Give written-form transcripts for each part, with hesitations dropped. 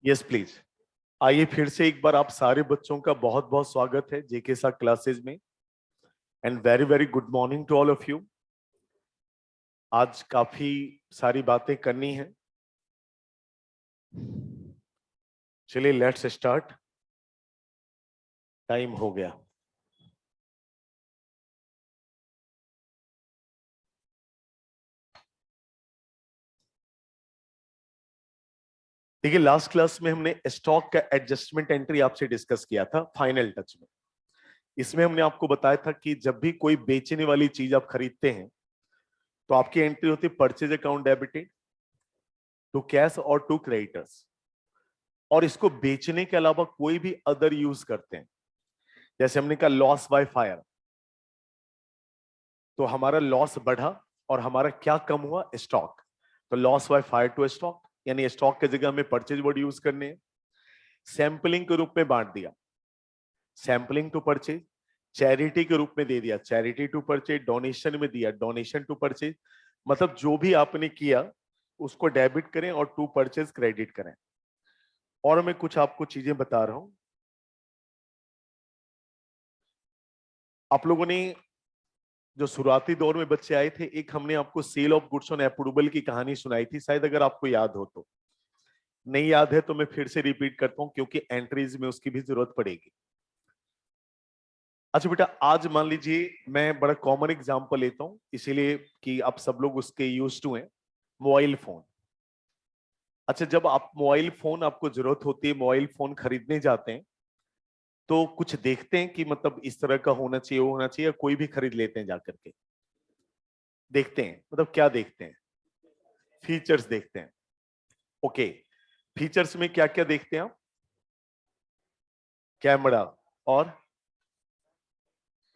Yes please. आइए फिर से एक बार आप सारे बच्चों का बहुत बहुत स्वागत है जेके सा क्लासेस में। And very very good morning to all of you. आज काफी सारी बातें करनी है, चलिए लेट्स स्टार्ट। टाइम हो गया। देखिए, लास्ट क्लास में हमने स्टॉक का एडजस्टमेंट एंट्री आपसे डिस्कस किया था फाइनल टच में। इसमें हमने आपको बताया था कि जब भी कोई बेचने वाली चीज आप खरीदते हैं तो आपकी एंट्री होती है purchase account debited to cash और टू क्रेडिटर्स। और इसको बेचने के अलावा कोई भी अदर यूज करते हैं, जैसे हमने कहा लॉस बाय फायर, तो हमारा लॉस बढ़ा और हमारा क्या कम हुआ? स्टॉक। तो loss by fire to stock, यानी स्टॉक की जगह हमें परचेज वर्ड यूज करने हैं। सैंपलिंग के रूप में बांट दिया, सैंपलिंग टू परचेज। चैरिटी के रूप में दे दिया, चैरिटी टू परचेज। डोनेशन में दिया, डोनेशन टू परचेज। मतलब जो भी आपने किया उसको डेबिट करें और टू परचेज क्रेडिट करें। और मैं कुछ आपको चीजें बता रहा हूं। आप लोगों ने जो शुरुआती दौर में बच्चे आए थे, एक हमने आपको sale of goods on approval की कहानी सुनाई थी, शायद अगर आपको याद हो तो। नहीं याद है तो मैं फिर से रिपीट करता हूं क्योंकि एंट्रीज में उसकी भी जरूरत पड़ेगी। अच्छा बेटा, आज मान लीजिए मैं बड़ा कॉमन एग्जांपल लेता हूं इसीलिए कि आप सब लोग उसके यूज टू हैं। Mobile phone. अच्छा, जब आप मोबाइल फोन आपको जरूरत होती है, मोबाइल फोन खरीदने जाते हैं तो कुछ देखते हैं कि मतलब इस तरह का होना चाहिए, वो होना चाहिए, या कोई भी खरीद लेते हैं जाकर के? देखते हैं, मतलब क्या देखते हैं? फीचर्स देखते हैं। ओके, फीचर्स में क्या क्या देखते हैं आप? कैमरा और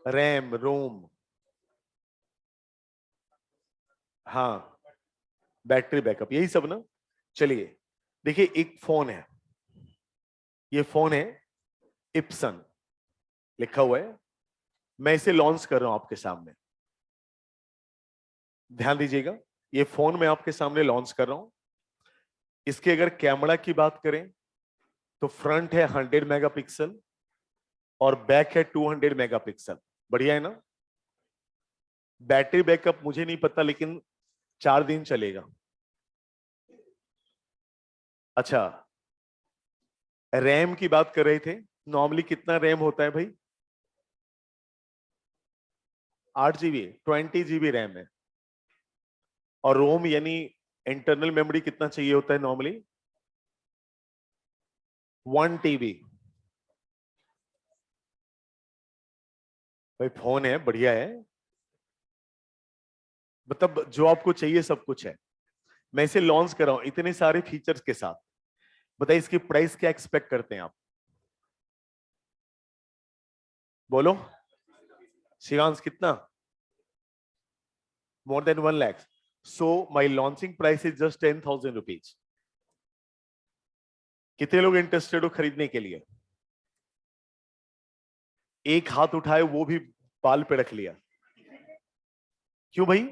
रैम रोम। हाँ, बैटरी बैकअप, यही सब ना। चलिए देखिए, एक फोन है, ये फोन है इप्सन, लिखा हुआ है। मैं इसे लॉन्च कर रहा हूं आपके सामने, ध्यान दीजिएगा। ये फोन मैं आपके सामने लॉन्च कर रहा हूं। इसके अगर कैमरा की बात करें तो फ्रंट है 100 मेगापिक्सल और बैक है 200 मेगापिक्सल। बढ़िया है ना? बैटरी बैकअप मुझे नहीं पता, लेकिन 4 दिन चलेगा। अच्छा, रैम की बात कर रहे थे। नॉर्मली कितना रैम होता है भाई? 8 GB, 20 GB रैम है। और रोम यानी इंटरनल मेमोरी कितना चाहिए होता है नॉर्मली? 1 TB। भाई फोन है, बढ़िया है, मतलब जो आपको चाहिए सब कुछ है। मैं इसे लॉन्च कर रहा हूं इतने सारे फीचर्स के साथ। बताइए इसकी प्राइस क्या एक्सपेक्ट करते हैं आप? बोलो शिवांश, कितना? More than 1 lakh. So my launching price is just 10,000 rupees. कितने लोग इंटरेस्टेड हो खरीदने के लिए? एक हाथ उठाए, वो भी पाल पे रख लिया। क्यों भाई?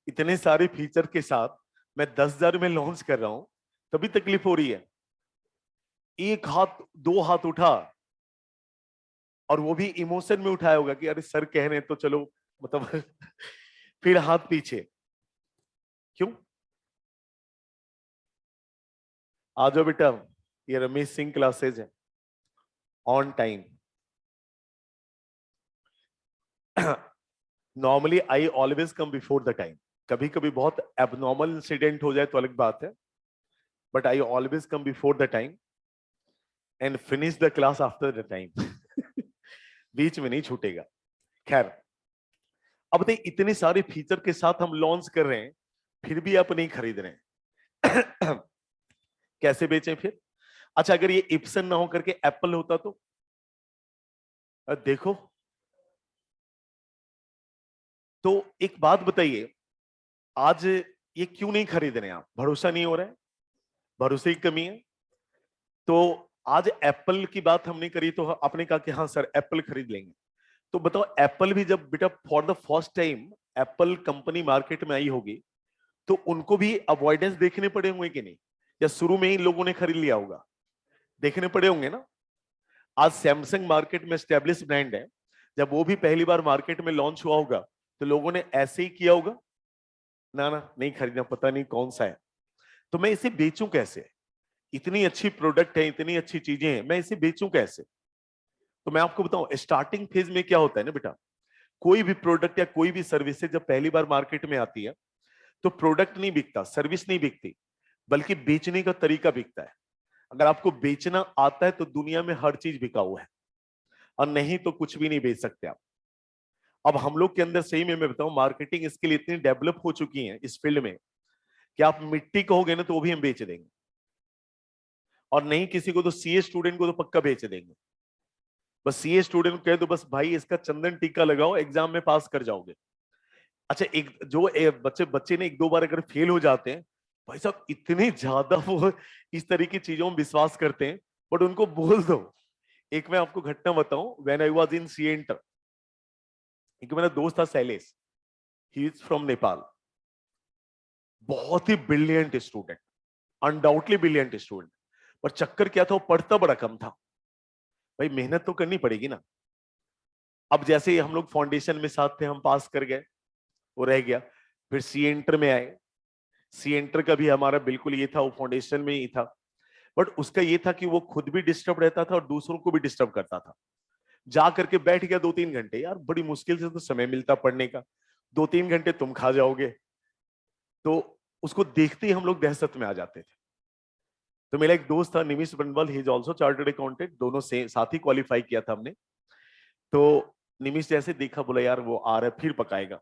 इतने सारे फीचर के साथ मैं 10,000 में लॉन्च कर रहा हूं, तभी तकलीफ हो रही है। एक हाथ, दो हाथ उठा, और वो भी इमोशन में उठाया होगा कि अरे सर कह रहे हैं तो चलो, मतलब फिर हाथ पीछे। क्यों? आ जाओ बेटा, ये रमेश सिंह क्लासेज है, on time. Normally I always come before the time. कभी कभी बहुत एबनॉर्मल इंसिडेंट हो जाए तो अलग बात है, but I always come before the time and finish the class after the time. बीच में नहीं छूटेगा। खैर, अब देखिए इतने सारे फीचर के साथ हम लॉन्च कर रहे हैं, फिर भी आप नहीं खरीद रहे हैं। कैसे बेचें फिर? अच्छा, अगर ये इप्सन ना हो करके एप्पल होता तो? देखो, तो एक बात बताइए, आज ये क्यों नहीं खरीद रहे हैं आप? भरोसा नहीं हो रहा है? भरोसे की कमी है? तो आज एप्पल की बात हमने करी तो आपने कहा कि हाँ सर एप्पल खरीद लेंगे। तो बताओ, एप्पल भी जब बेटा for the first time Apple company market में आई होगी तो उनको भी अवॉइडेंस देखने पड़े होंगे कि नहीं, या शुरू में ही लोगों ने खरीद लिया होगा, देखने पड़े होंगे ना। आज सैमसंग मार्केट में स्टैब्लिश ब्रांड है, जब वो भी पहली बार मार्केट में लॉन्च हुआ होगा तो लोगों ने ऐसे ही किया होगा, ना ना नहीं खरीदना, पता नहीं कौन सा है, तो मैं इसे बेचूं कैसे, इतनी अच्छी प्रोडक्ट है, इतनी अच्छी चीजें हैं, मैं इसे बेचूं कैसे। तो मैं आपको बताऊं स्टार्टिंग फेज में क्या होता है ना बेटा, कोई भी प्रोडक्ट या कोई भी सर्विस जब पहली बार मार्केट में आती है तो प्रोडक्ट नहीं बिकता, सर्विस नहीं बिकती, बल्कि बेचने का तरीका बिकता है। अगर आपको बेचना आता है तो दुनिया में हर चीज बिका हुआ है, और नहीं तो कुछ भी नहीं बेच सकते आप। अब हम लोग के अंदर सही में मैं बताऊं मार्केटिंग स्किल इतनी डेवलप हो चुकी है इस फील्ड में कि आप मिट्टी कहोगे ना तो वो भी हम बेच देंगे, और नहीं किसी को तो सीए स्टूडेंट को तो पक्का बेच देंगे। बस सीए स्टूडेंट को कह दो बस भाई इसका चंदन टीका लगाओ, एग्जाम में पास कर जाओगे। अच्छा एक जो बच्चे बच्चे ने एक दो बार अगर फेल हो जाते हैं, भाई साहब इतने ज्यादा वो इस तरह की चीजों में विश्वास करते हैं, बट उनको बोल दो। एक मैं आपको घटना बताऊं, when I was in C inter, एक मेरा दोस्त था Shailesh, he is from Nepal, बहुत ही brilliant student, undoubtedly brilliant student, पर चक्कर क्या था वो पढ़ता बड़ा कम था। भाई मेहनत तो करनी पड़ेगी ना। अब जैसे ही हम लोग फाउंडेशन में साथ थे, हम पास कर गए, वो रह गया। फिर सी एंटर में आए, सी एंटर का भी हमारा बिल्कुल ये था, वो फाउंडेशन में ही था, बट उसका ये था कि वो खुद भी डिस्टर्ब रहता था और दूसरों को भी डिस्टर्ब करता था। जा करके बैठ गया 2-3 घंटे, यार बड़ी मुश्किल से तो समय मिलता पढ़ने का, 2-3 घंटे तुम खा जाओगे, तो उसको देखते ही हम लोग दहशत में आ जाते थे। तो मेरा एक दोस्त था निमिष बनवाल, he is also chartered accountant, दोनों से साथ ही क्वालिफाई किया था हमने। तो निमिष जैसे देखा, बोला यार वो आ रहा है फिर पकाएगा,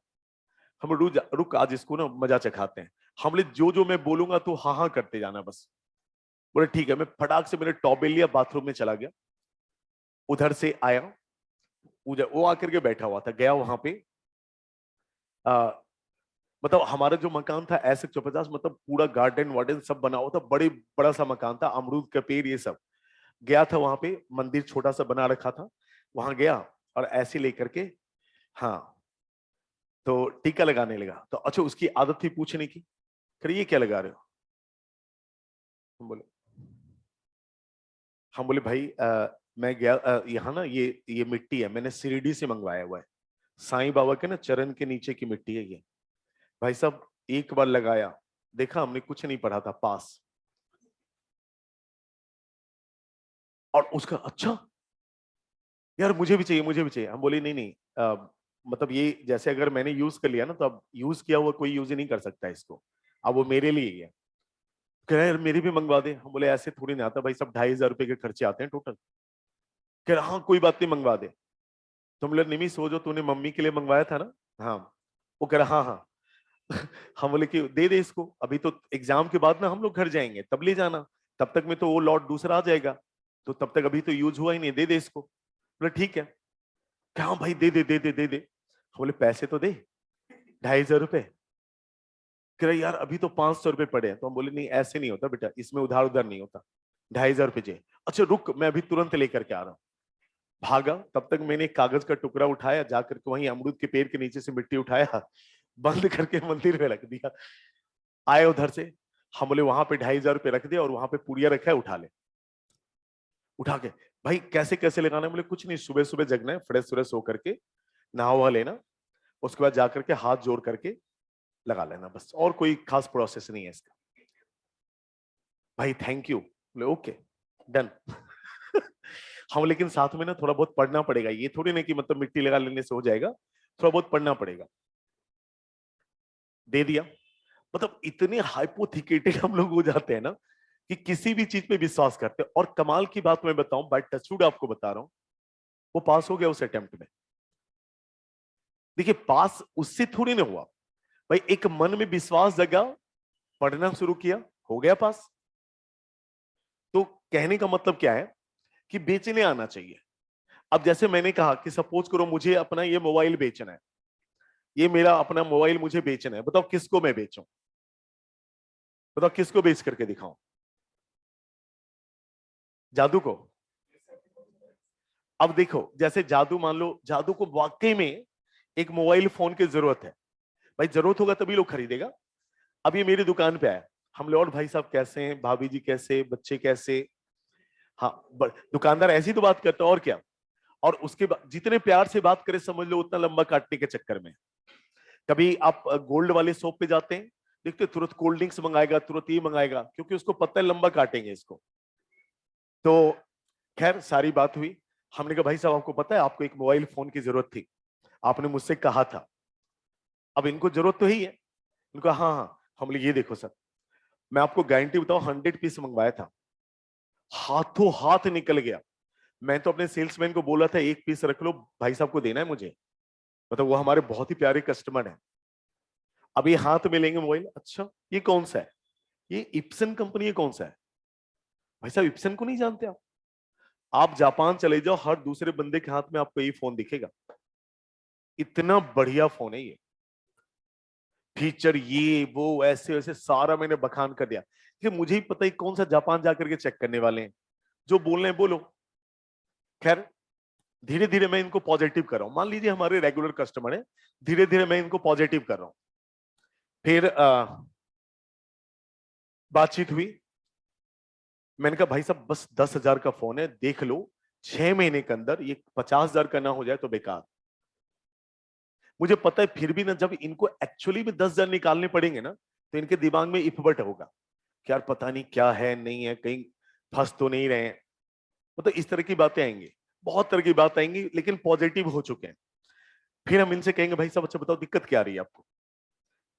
हम रुक आज इसको ना मजा चखाते हैं। हम बोले जो जो मैं बोलूंगा तो हाँ हाँ करते जाना बस। बोले ठीक है। मैं फटाक से मेरे टॉवेल लिया, बाथरूम में चला गया, उधर से आया, उधर वो आकर के बैठा हुआ था, गया वहां पे। आ, मतलब हमारा जो मकान था ऐसे 150, मतलब पूरा गार्डन वार्डन सब बना हुआ था, बड़े बड़ा सा मकान था, अमरूद का पेड़ ये सब। गया था वहां पे, मंदिर छोटा सा बना रखा था, वहां गया और ऐसे लेकर के, हाँ, तो टीका लगाने लगा। तो अच्छा उसकी आदत थी पूछने की, करिए ये क्या लगा रहे हो। हम बोले, हम बोले भाई मैं गया यहाँ ना ये मिट्टी है, मैंने शिरडी से मंगवाया हुआ है, साईं बाबा के ना चरण के नीचे की मिट्टी है ये। भाई साहब एक बार लगाया, देखा हमने कुछ नहीं पढ़ा था, पास। और उसका अच्छा यार मुझे भी चाहिए, मुझे भी चाहिए। हम बोले नहीं नहीं, मतलब ये जैसे अगर मैंने यूज कर लिया ना, तो अब यूज किया हुआ कोई यूज ही नहीं कर सकता इसको, अब वो मेरे लिए ही है। कह रहा है यार मेरी भी मंगवा दे। हम बोले ऐसे थोड़ी ना आता भाई, सब 2,500 रुपए के खर्चे आते हैं टोटल। कह रहा हाँ कोई बात नहीं मंगवा दे। तुम लोग निमी सो जो, तूने मम्मी के लिए मंगवाया था ना। हाँ। वो कह रहा हाँ हाँ। हम बोले कि दे दे इसको, अभी तो एग्जाम के बाद ना हम लोग घर जाएंगे तब ले जाना, तब तक में तो वो लॉट दूसरा आ जाएगा, तो तब तक अभी तो यूज हुआ ही नहीं, दे दे इसको। बोले ठीक है। क्या हाँ भाई दे दे दे दे दे दे। हम बोले पैसे तो दे, 2,500 रुपए। कह रहे यार अभी तो 500 रुपए पड़े हैं। तो हम बोले नहीं ऐसे नहीं होता बेटा, इसमें उधार उधार नहीं होता, 2,500 रुपए चाहिए। अच्छा रुक मैं अभी तुरंत लेकर के आ रहा हूँ। भागा, तब तक मैंने एक कागज का टुकड़ा उठाया, जाकर के वहीं अमरूद के पेड़ के नीचे से मिट्टी उठाया, बंद करके मंदिर में रख दिया। आए उधर से, हम बोले वहां पे 2,500 रुपये रख दिया, और वहां पे पुड़िया रखा है, उठा ले। उठा के भाई कैसे कैसे लगाना है। बोले कुछ नहीं, सुबह सुबह जगना है, फ्रेश फ्रेश होकर के नहा वहा लेना, उसके बाद जाकर के हाथ जोड़ करके लगा लेना, बस और कोई खास प्रोसेस नहीं है इसका। भाई थैंक यू, बोले ओके डन। हम लेकिन साथ में ना थोड़ा बहुत पढ़ना पड़ेगा, ये थोड़ी ना कि मतलब मिट्टी लगा लेने से हो जाएगा, थोड़ा बहुत पढ़ना पड़ेगा। दे दिया। मतलब इतने हाइपोथिकेटेड हम लोग हो जाते हैं ना कि किसी भी चीज पे विश्वास करते हैं। और कमाल की बात मैं बताऊं, बाय टचवुड आपको बता रहा हूं, वो पास हो गया उस अटेम्प्ट में। देखिए पास उससे थोड़ी ना हुआ, भाई एक मन में विश्वास जगा, पढ़ना शुरू किया, हो गया पास। तो कहने का मतलब क्या है कि बेचने आना चाहिए। अब जैसे मैंने कहा कि सपोज करो मुझे अपना ये मोबाइल बेचना है, ये मेरा अपना मोबाइल मुझे बेचना है, बताओ किसको मैं बेचूं, बताओ किसको बेच करके दिखाऊं। जादू को। अब देखो जैसे जादू, मान लो जादू को वाकई में एक मोबाइल फोन की जरूरत है, भाई जरूरत होगा तभी लोग खरीदेगा। अब ये मेरी दुकान पे आया, हम लोग और भाई साहब कैसे हैं, भाभी जी कैसे, बच्चे कैसे। हाँ, दुकानदार ऐसी तो बात करता है और क्या। और उसके बाद जितने प्यार से बात करे समझ लो उतना लंबा काटने के चक्कर में। कभी आप गोल्ड वाले शॉप पे जाते हैं, देखते तुरंत कोल्ड ड्रिंक्स मंगाएगा, तुरंत ये मंगाएगा, क्योंकि उसको पता है लंबा काटेंगे इसको। तो खैर सारी बात हुई। हमने कहा भाई साहब आपको पता है आपको एक मोबाइल फोन की जरूरत थी, आपने मुझसे कहा था, अब इनको जरूरत तो ही है। उनका हाँ हाँ। हम बोले ये देखो सर, मैं आपको गारंटी बताऊं 100 पीस मंगवाया था, हाथों हाथ निकल गया। मैं तो अपने सेल्समैन को बोला था 1 पीस रख लो, भाई साहब को देना है मुझे, मतलब वो हमारे बहुत ही प्यारे कस्टमर है। अब ये हाथ में लेंगे मोबाइल, अच्छा ये कौन सा है, ये इप्सन कंपनी है, कौन सा है। भाई साहब इप्सन को नहीं जानते आप जापान चले जाओ हर दूसरे बंदे के हाथ में आपको ये फोन दिखेगा, इतना बढ़िया फोन है ये, फीचर ये वो ऐसे वैसे सारा मैंने बखान कर दिया कि मुझे ही पता ही कौन सा जापान जाकर के चेक करने वाले हैं, जो बोल रहे हैं बोलो। खैर धीरे धीरे मैं इनको पॉजिटिव कर रहा हूं, मान लीजिए हमारे रेगुलर कस्टमर है, धीरे धीरे मैं इनको पॉजिटिव कर रहा हूं। फिर बातचीत हुई, मैंने कहा भाई साहब बस 10,000 का फोन है, देख लो 6 महीने के अंदर ये 50,000 का ना हो जाए तो बेकार। मुझे पता है फिर भी ना जब इनको एक्चुअली में 10,000 निकालने पड़ेंगे ना, तो इनके दिमाग में इफबट होगा कि यार पता नहीं क्या है नहीं है, कहीं फंस तो नहीं रहे हैं, मतलब इस तरह की बातें आएंगी, बहुत तरह की बात आएंगी, लेकिन पॉजिटिव हो चुके हैं। फिर हम इनसे कहेंगे भाई साहब अच्छा बताओ दिक्कत क्या आ रही है आपको।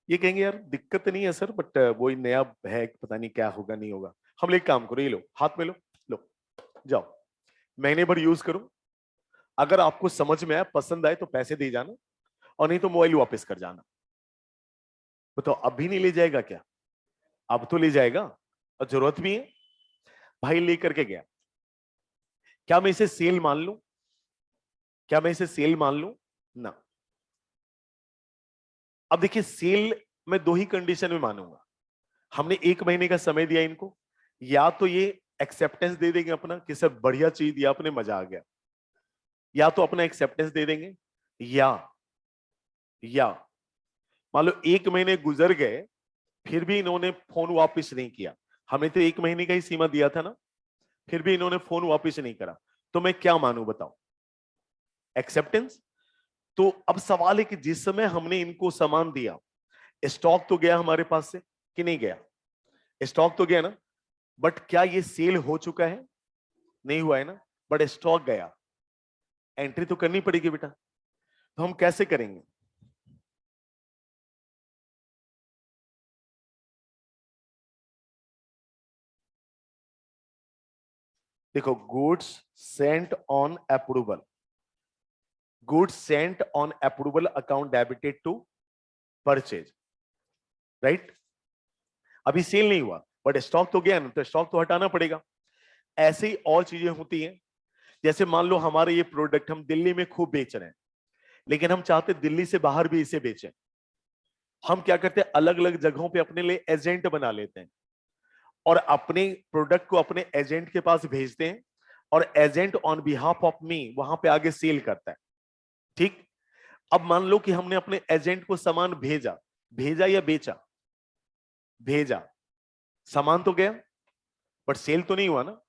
ये कहेंगे यार दिक्कत नहीं है सर, बट वो ही नया है, पता नहीं क्या होगा नहीं होगा। हम लोग एक काम करो, ये लो हाथ में लो, लो जाओ महीने भर यूज करो, अगर आपको समझ में आया पसंद आए तो पैसे दे जाना, और नहीं तो मोबाइल वापस कर जाना। बताओ अब भी नहीं ले जाएगा क्या, अब तो ले जाएगा, और जरूरत भी है। भाई लेकर के गया, क्या मैं इसे सेल मान लूं, क्या मैं इसे सेल मान लूं ना। अब देखिए सेल मैं दो ही कंडीशन में मानूंगा, हमने 1 महीने का समय दिया इनको, या तो ये एक्सेप्टेंस दे देंगे अपना कि सर बढ़िया चीज दिया आपने मजा आ गया, या तो अपना एक्सेप्टेंस दे देंगे, या मान लो 1 महीने गुजर गए फिर भी इन्होंने फोन वापस नहीं किया, हमने तो 1 महीने का ही सीमा दिया था ना, फिर भी इन्होंने फोन वापस नहीं करा, तो मैं क्या मानूं बताओ, एक्सेप्टेंस। तो अब सवाल है कि जिस समय हमने इनको सामान दिया, स्टॉक तो गया हमारे पास से कि नहीं गया, स्टॉक तो गया ना, बट क्या ये सेल हो चुका है, नहीं हुआ है ना, बट स्टॉक गया, एंट्री तो करनी पड़ेगी बेटा। तो हम कैसे करेंगे, देखो goods sent on approval, goods sent on approval account debited to purchase, right. अभी सेल नहीं हुआ बट स्टॉक तो गया ना, तो स्टॉक तो हटाना पड़ेगा। ऐसे ही और चीजें होती हैं, जैसे मान लो हमारे ये प्रोडक्ट हम दिल्ली में खूब बेच रहे हैं, लेकिन हम चाहते दिल्ली से बाहर भी इसे बेचें। हम क्या करते हैं अलग अलग जगहों पे अपने लिए एजेंट बना लेते हैं, और अपने प्रोडक्ट को अपने एजेंट के पास भेजते हैं, और agent on behalf of me वहां पे आगे सेल करता है। ठीक। अब मान लो कि हमने अपने एजेंट को सामान भेजा, भेजा या बेचा, भेजा, सामान तो गया बट सेल तो नहीं हुआ ना।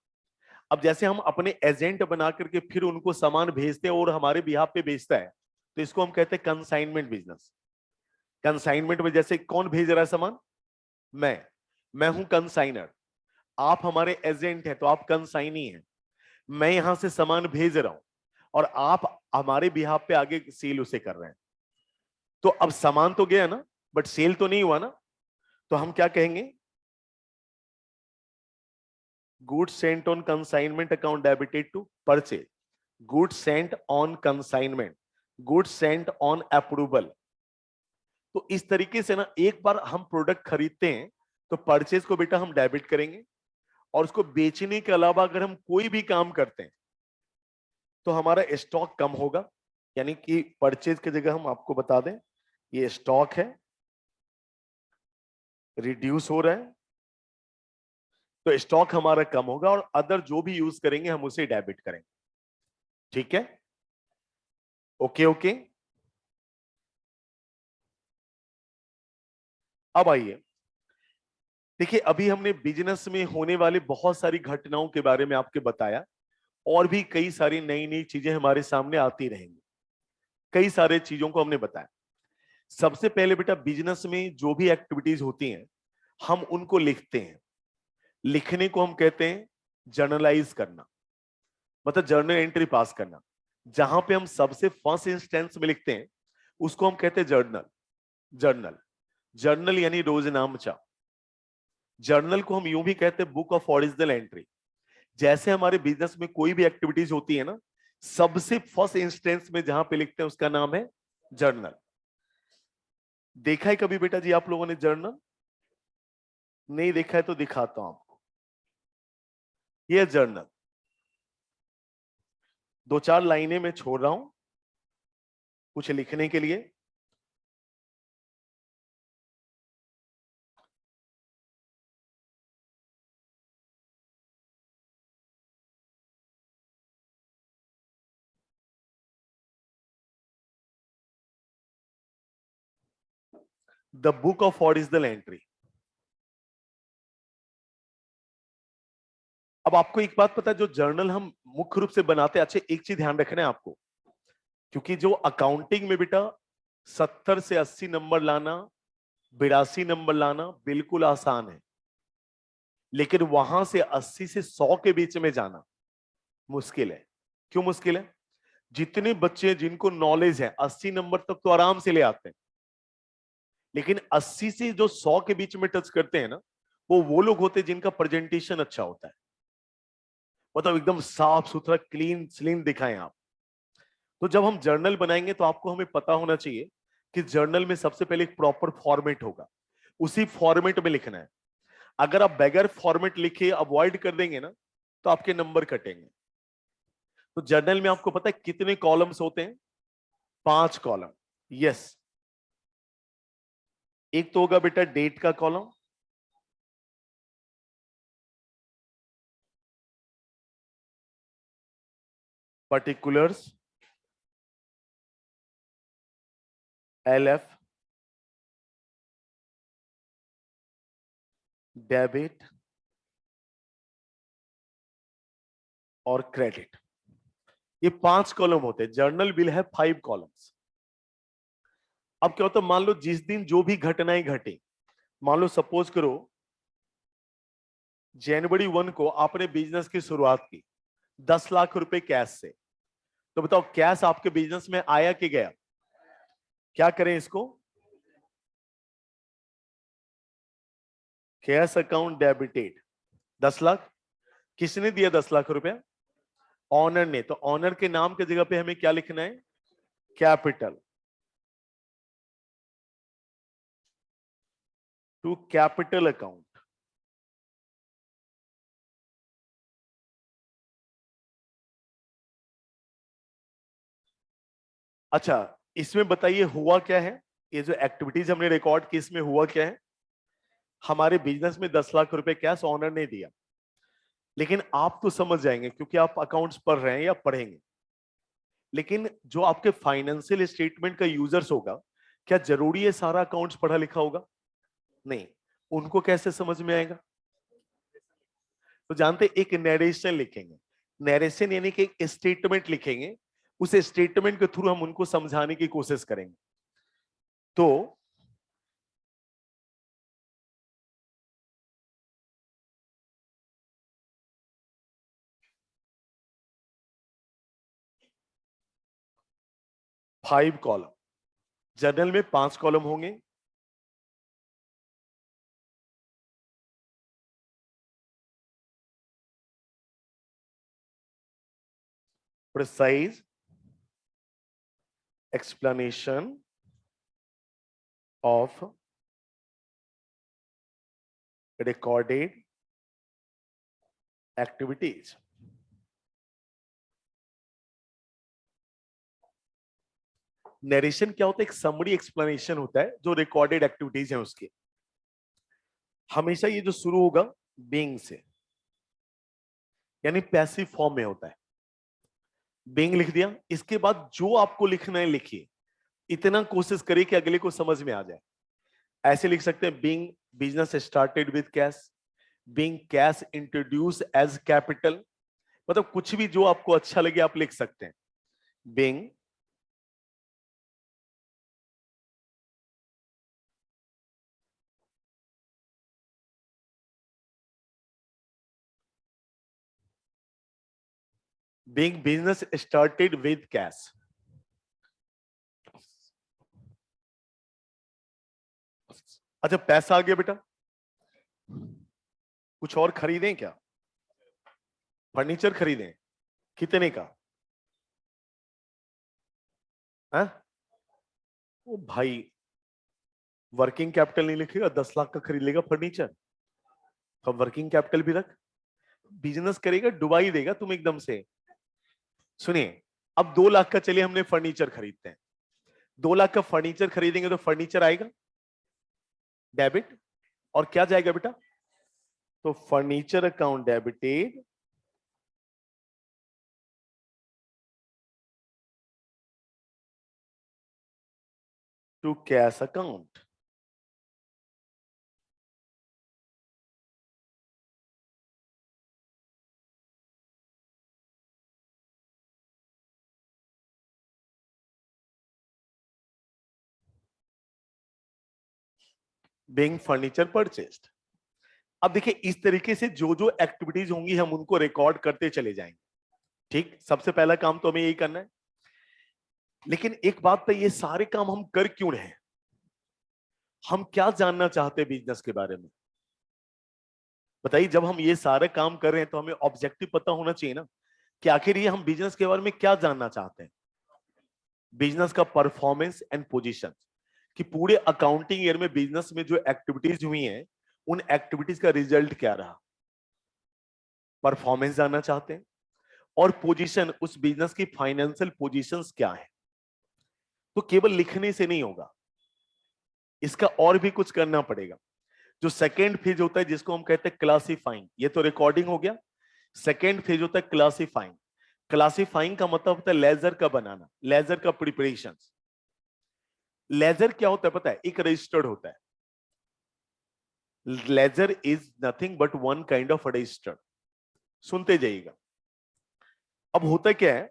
अब जैसे हम अपने एजेंट बना करके फिर उनको सामान भेजते हैं और हमारे बिहाफ पे बेचता है, तो इसको हम कहते हैं कंसाइनमेंट बिजनेस। कंसाइनमेंट में जैसे कौन भेज रहा है सामान, मैं हूं कंसाइनर, आप हमारे एजेंट हैं तो आप कंसाइनी हैं, मैं यहां से सामान भेज रहा हूं और आप हमारे बिहाफ पे आगे सेल उसे कर रहे हैं। तो अब सामान तो गया ना, बट सेल तो नहीं हुआ ना, तो हम क्या कहेंगे, goods sent on consignment account debited to purchase, goods sent on consignment, goods sent on approval. तो इस तरीके से ना एक बार हम प्रोडक्ट खरीदते हैं तो परचेज को बेटा हम डेबिट करेंगे, और उसको बेचने के अलावा अगर हम कोई भी काम करते हैं तो हमारा स्टॉक कम होगा। यानी कि परचेज की जगह हम आपको बता दें ये स्टॉक है, रिड्यूस हो रहा है, तो स्टॉक हमारा कम होगा, और अदर जो भी यूज करेंगे हम उसे डेबिट करेंगे। ठीक है, ओके ओके। अब आइए, देखिए, अभी हमने बिजनेस में होने वाली बहुत सारी घटनाओं के बारे में आपके बताया, और भी कई सारी नई नई चीजें हमारे सामने आती रहेंगी। कई सारे चीजों को हमने बताया। सबसे पहले बेटा, बिजनेस में जो भी एक्टिविटीज होती हैं, हम उनको लिखते हैं। लिखने को हम कहते हैं जर्नलाइज करना, मतलब जर्नल एंट्री पास करना। जहां पे हम सबसे फर्स्ट इंस्टेंस में लिखते हैं, उसको हम कहते हैं जर्नल। जर्नल जर्नल यानी रोजनामचा। जर्नल को हम यूं भी कहते हैं बुक ऑफ ओरिजिनल एंट्री। जैसे हमारे बिजनेस में कोई भी एक्टिविटीज होती है ना, सबसे फर्स्ट इंस्टेंस में जहां पे लिखते हैं उसका नाम है जर्नल। देखा है कभी बेटा जी आप लोगों ने जर्नल? नहीं देखा है तो दिखाता हूं आपको। ये जर्नल, दो चार लाइनें मैं छोड़ रहा हूं कुछ लिखने के लिए। The book of original entry. अब आपको एक बात पता है, जो जर्नल हम मुख्य रूप से बनाते हैं, अच्छे एक चीज ध्यान रखना है आपको, क्योंकि जो अकाउंटिंग में बेटा 70 से 80 नंबर लाना, 82 नंबर लाना बिल्कुल आसान है, लेकिन वहां से 80 से 100 के बीच में जाना मुश्किल है। क्यों मुश्किल है? जितने बच्चे जिनको नॉलेज है 80 नंबर तक तो आराम से ले आते हैं, लेकिन 80 से जो 100 के बीच में टच करते हैं ना, वो लोग होते हैं जिनका प्रेजेंटेशन अच्छा होता है, मतलब एकदम साफ सुथरा क्लीन स्लीन दिखाएं आप। तो जब हम जर्नल बनाएंगे तो आपको हमें पता होना चाहिए कि जर्नल में सबसे पहले एक प्रॉपर फॉर्मेट होगा, उसी फॉर्मेट में लिखना है। अगर आप बगैर फॉर्मेट लिखे अवॉइड कर देंगे ना, तो आपके नंबर कटेंगे। तो जर्नल में आपको पता है कितने कॉलम्स होते हैं? 5 कॉलम। यस, एक तो होगा बेटा डेट का कॉलम, पर्टिकुलर्स, LF, डेबिट और क्रेडिट। ये 5 कॉलम होते हैं। जर्नल विल है 5 कॉलम्स। अब क्या होता है, मान लो जिस दिन जो भी घटनाएं घटी, मान लो सपोज करो जनवरी 1 को आपने बिजनेस की शुरुआत की 10 लाख रुपए कैश से। तो बताओ कैश आपके बिजनेस में आया कि गया? क्या करें इसको? Cash account debited 10 lakh. किसने दिया 10 लाख रुपया? ऑनर ने। तो ऑनर के नाम की जगह पे हमें क्या लिखना है? Capital, to capital account. अच्छा, इसमें बताइए हुआ क्या है? ये जो एक्टिविटीज हमने रिकॉर्ड की, इसमें हुआ क्या है? हमारे बिजनेस में 10 लाख रुपए कैश ऑनर ने दिया। लेकिन आप तो समझ जाएंगे क्योंकि आप अकाउंट्स पढ़ रहे हैं या पढ़ेंगे, लेकिन जो आपके फाइनेंशियल स्टेटमेंट का यूजर्स होगा, क्या जरूरी है सारा अकाउंट्स पढ़ा लिखा होगा? नहीं। उनको कैसे समझ में आएगा? तो जानते, एक नरेशन लिखेंगे। नरेशन यानी कि एक स्टेटमेंट लिखेंगे, उस स्टेटमेंट के थ्रू हम उनको समझाने की कोशिश करेंगे। तो 5 कॉलम, जर्नल में 5 कॉलम होंगे। Precise explanation of recorded activities. Narration क्या होता है? एक समरी एक्सप्लेनेशन होता है जो रिकॉर्डेड एक्टिविटीज है उसके। हमेशा ये जो शुरू होगा बीइंग से, यानी पैसिव फॉर्म में होता है। बीइंग लिख दिया, इसके बाद जो आपको लिखना है लिखिए, इतना कोशिश करिए कि अगले को समझ में आ जाए। ऐसे लिख सकते हैं being business started with cash, being cash introduce as capital, मतलब कुछ भी जो आपको अच्छा लगे आप लिख सकते हैं। Being being business started with cash. अच्छा पैसा आ गया बेटा, कुछ और खरीदें क्या? फर्नीचर खरीदें, कितने का? है? ओ भाई, वर्किंग कैपिटल नहीं लिखेगा, 10 लाख का खरीद लेगा फर्नीचर, तो वर्किंग कैपिटल भी रख। बिजनेस करेगा डुबा ही देगा तुम एकदम से। सुनिए, अब 2 लाख का चलिए हमने फर्नीचर खरीदते हैं, 2 लाख का फर्नीचर खरीदेंगे तो फर्नीचर आएगा डेबिट, और क्या जाएगा बेटा? तो furniture account debited to cash account. Being furniture purchased. अब देखिए इस तरीके से जो जो एक्टिविटीज होंगी हम उनको रिकॉर्ड करते चले जाएंगे। ठीक, सबसे पहला काम तो हमें यही करना है। लेकिन एक बात तो, ये सारे काम हम कर क्यों रहे हैं? हम क्या जानना चाहते हैं बिजनेस के बारे में? बताइए, जब हम ये सारे काम कर रहे हैं तो हमें ऑब्जेक्टिव पता होना चाहिए ना कि आखिर ये हम बिजनेस के बारे में क्या जानना चाहते हैं। बिजनेस का परफॉर्मेंस एंड पोजीशन, कि पूरे अकाउंटिंग ईयर में बिजनेस में जो एक्टिविटीज हुई हैं उन एक्टिविटीज का रिजल्ट क्या रहा, परफॉर्मेंस जानना चाहते हैं। और पोजीशन, उस बिजनेस की फाइनेंशियल पोजीशंस क्या है। तो केवल लिखने से नहीं होगा, इसका और भी कुछ करना पड़ेगा। जो सेकेंड फेज होता है जिसको हम कहते हैं क्लासिफाइंग, ये तो रिकॉर्डिंग हो गया। सेकेंड फेज होता है क्लासिफाइंग। क्लासिफाइंग का मतलब होता है लेजर का बनाना, लेजर का प्रिपरेशन। लेजर क्या होता है पता है? एक रजिस्टर्ड होता है। Ledger is nothing but one kind of registered. सुनते जाइएगा। अब होता क्या है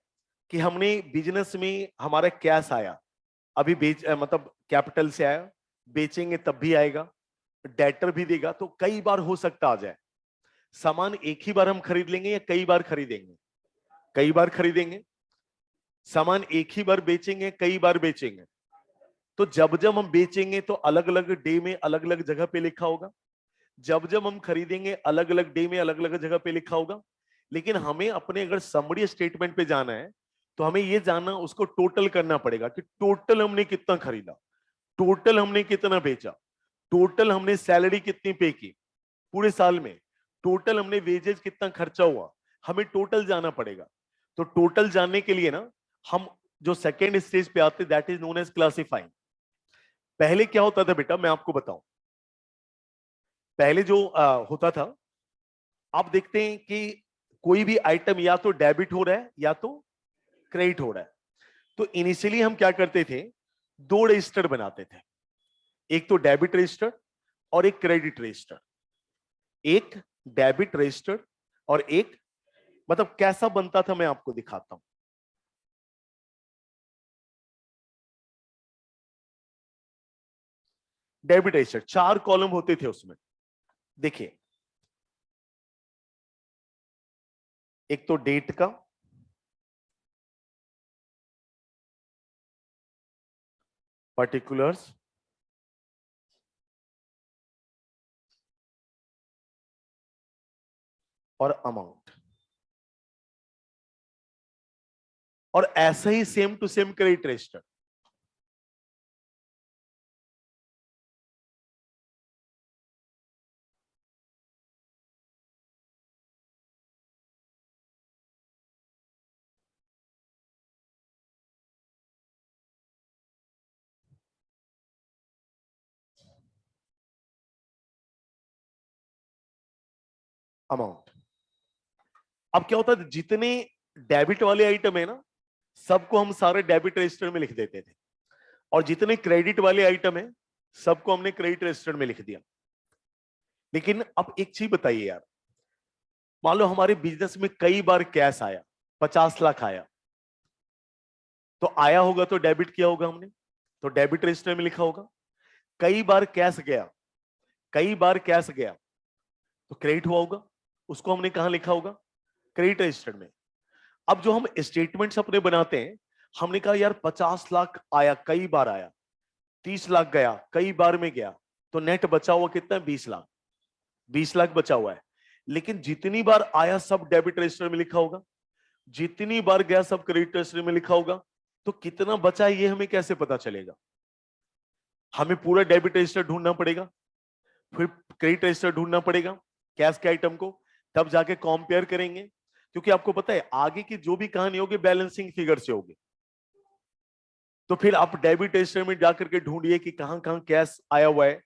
कि हमने बिजनेस में हमारा कैश आया, अभी मतलब कैपिटल से आया, बेचेंगे तब भी आएगा, डेटर भी देगा, तो कई बार हो सकता आ जाए। सामान एक ही बार हम खरीद लेंगे या कई बार खरीदेंगे? कई बार खरीदेंगे। सामान एक ही बार बेचेंगे, कई बार बेचेंगे। तो जब जब हम बेचेंगे तो अलग अलग डे में अलग अलग जगह पे लिखा होगा, जब जब हम खरीदेंगे अलग अलग डे में अलग अलग जगह पे लिखा होगा। लेकिन हमें अपने अगर समरी स्टेटमेंट पे जाना है तो हमें यह जानना, उसको टोटल करना पड़ेगा कि टोटल हमने कितना खरीदा, टोटल हमने कितना बेचा, टोटल हमने सैलरी कितनी पे की पूरे साल में, टोटल हमने वेजेज कितना खर्चा हुआ, हमें टोटल जाना पड़ेगा। तो टोटल जानने के लिए ना हम जो सेकेंड स्टेज पे आते, that is known as classifying. पहले क्या होता था बेटा, मैं आपको बताऊं। पहले जो होता था, आप देखते हैं कि कोई भी आइटम या तो डेबिट हो रहा है या तो क्रेडिट हो रहा है। तो इनिशियली हम क्या करते थे, 2 रजिस्टर बनाते थे, एक तो डेबिट रजिस्टर और एक क्रेडिट रजिस्टर। एक डेबिट रजिस्टर और एक, मतलब कैसा बनता था मैं आपको दिखाता हूं। डेबिट रजिस्टर 4 कॉलम होते थे उसमें। देखिए, एक तो डेट का, पर्टिकुलर्स, और अमाउंट। और ऐसा ही same to same credit register. Amount. अब क्या होता है, जितने डेबिट वाले आइटम है ना, सबको हम सारे डेबिट रजिस्टर में लिख देते थे, और जितने क्रेडिट वाले आइटम है सबको हमने क्रेडिट रजिस्टर में लिख दिया। लेकिन अब एक चीज बताइए यार, मान लो हमारे बिजनेस में कई बार कैश आया, 50 लाख आया, तो आया होगा तो डेबिट किया होगा हमने, तो डेबिट रजिस्टर में लिखा होगा। कई बार कैश गया, कई बार कैश गया, तो क्रेडिट हुआ होगा, उसको हमने कहां लिखा होगा? क्रेडिट रजिस्टर में। अब जो हम स्टेटमेंट्स अपने बनाते हैं, हमने कहा यार 50 लाख आया, कई बार आया, 30 लाख गया, कई बार में गया, तो नेट बचा हुआ कितना है? 20 लाख। 20 लाख बचा हुआ है। लेकिन जितनी बार आया सब डेबिट रजिस्टर में लिखा होगा, जितनी बार गया सब क्रेडिट रजिस्टर में लिखा होगा, तो कितना बचा है ये हमें कैसे पता चलेगा? हमें पूरा डेबिट रजिस्टर ढूंढना पड़ेगा, फिर क्रेडिट रजिस्टर ढूंढना पड़ेगा कैश के आइटम को, तब जाके कंपेयर करेंगे। क्योंकि आपको पता है आगे की जो भी कहानी होगी बैलेंसिंग फिगर से होगी। तो फिर आप डेबिट रजिस्टर में जाकर के ढूंढिए कि कहां कहां कैश आया हुआ है,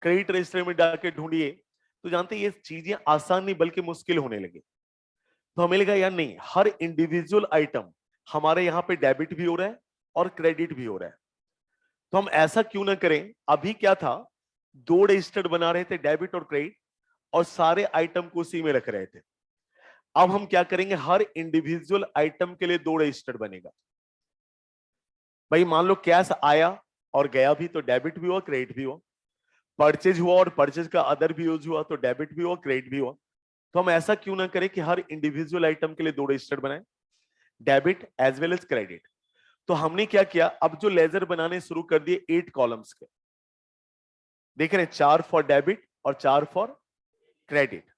क्रेडिट रजिस्टर में जाकर ढूंढिए। तो जानते हैं ये चीजें आसान नहीं बल्कि मुश्किल होने लगी। तो हमें लगा यार नहीं, हर इंडिविजुअल आइटम हमारे यहाँ पे डेबिट भी हो रहा है और क्रेडिट भी हो रहा है। तो हम ऐसा क्यों ना करें, अभी क्या था, दो रजिस्टर बना रहे थे, डेबिट और क्रेडिट, और सारे आइटम को उसी में रख रहे थे। अब हम क्या करेंगे, हर इंडिविजुअल आइटम के लिए दो रजिस्टर बनेगा। भाई मान लो कैश आया और गया भी, तो डेबिट भी हुआ क्रेडिट भी हुआ। परचेज हुआ और परचेज का अदर भी यूज हुआ, तो डेबिट भी हुआ क्रेडिट भी हुआ। तो हम ऐसा क्यों ना करें कि हर इंडिविजुअल आइटम के लिए दो रजिस्टर बनाए, debit as well as credit. तो हमने क्या किया, अब जो लेजर बनाने शुरू कर दिए 8 कॉलम्स के, देख रहे हैं, 4 फॉर डेबिट और 4 फॉर क्रेडिट।